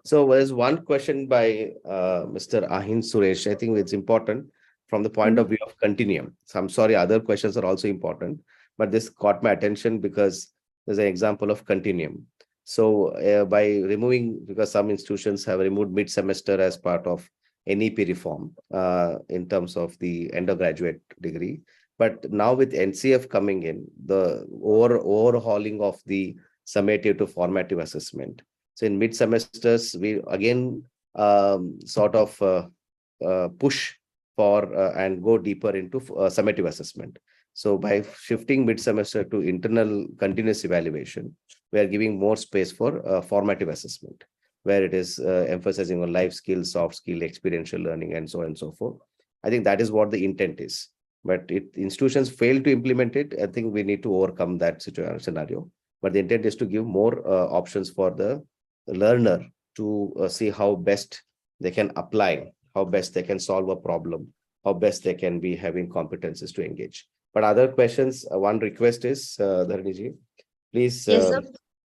So there's one question by Mr. Ahin Suresh. I think it's important from the point of view of continuum. So I'm sorry, other questions are also important, but this caught my attention because there's an example of continuum. So by removing, because some institutions have removed mid-semester as part of NEP reform in terms of the undergraduate degree. But now with NCF coming in, the overhauling of the summative to formative assessment. So in mid-semesters, we again sort of push for and go deeper into summative assessment. So by shifting mid-semester to internal continuous evaluation, we are giving more space for formative assessment, where it is emphasizing on life skills, soft skill, experiential learning, and so on and so forth. I think that is what the intent is. But if institutions fail to implement it, I think we need to overcome that scenario. But the intent is to give more options for the learner to see how best they can apply, how best they can solve a problem, how best they can be having competencies to engage. But other questions, one request is, Dharani, please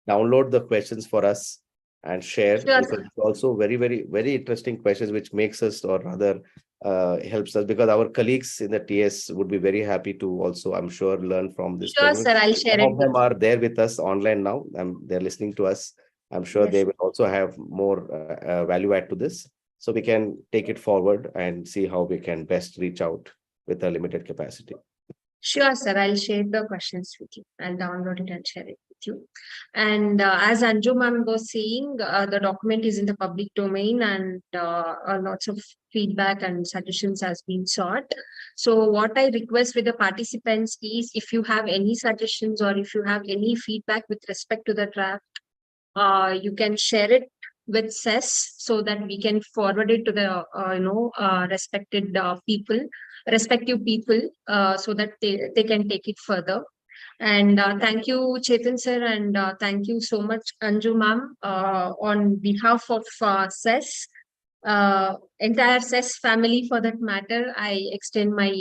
download the questions for us and share. Sure, because it's also very, very, very interesting questions, which makes us or rather helps us, because our colleagues in the TS would be very happy to also, I'm sure, learn from this. Sure, sir, I'll share it. Some of them are there with us online now, and they're listening to us. I'm sure they will also have more value add to this. So we can take it forward and see how we can best reach out with a limited capacity. Sure, sir. I'll share the questions with you. I'll download it and share it with you. And as Anju ma'am was saying, the document is in the public domain and lots of feedback and suggestions has been sought. So what I request with the participants is, if you have any suggestions or if you have any feedback with respect to the draft, you can share it with CES so that we can forward it to the respective people, so that they can take it further. And thank you, Chetan sir, and thank you so much, Anju ma'am, on behalf of CES, entire CES family for that matter. I extend my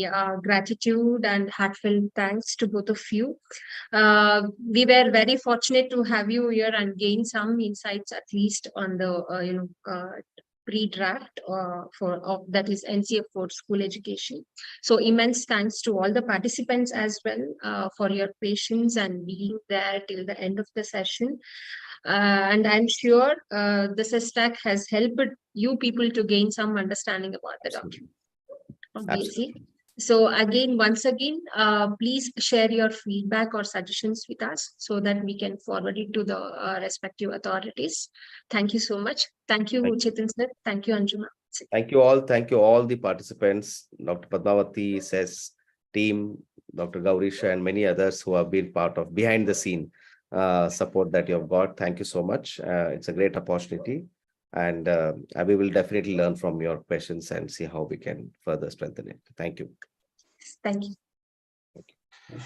gratitude and heartfelt thanks to both of you. We were very fortunate to have you here and gain some insights, at least on the pre-draft that is NCF for school education. So immense thanks to all the participants as well for your patience and being there till the end of the session. And I'm sure the SESTAC has helped you people to gain some understanding about the document. Obviously. So again, once again, please share your feedback or suggestions with us so that we can forward it to the respective authorities. Thank you so much. Thank you, Chetan sir. Thank you, Anjuma. Thank you all. Thank you all the participants, Dr. Padmavati, SES team, Dr. Gaurisha, and many others who have been part of behind the scene support that you have got. Thank you so much. It's a great opportunity. And we will definitely learn from your questions and see how we can further strengthen it. Thank you. Thank you. Thank you.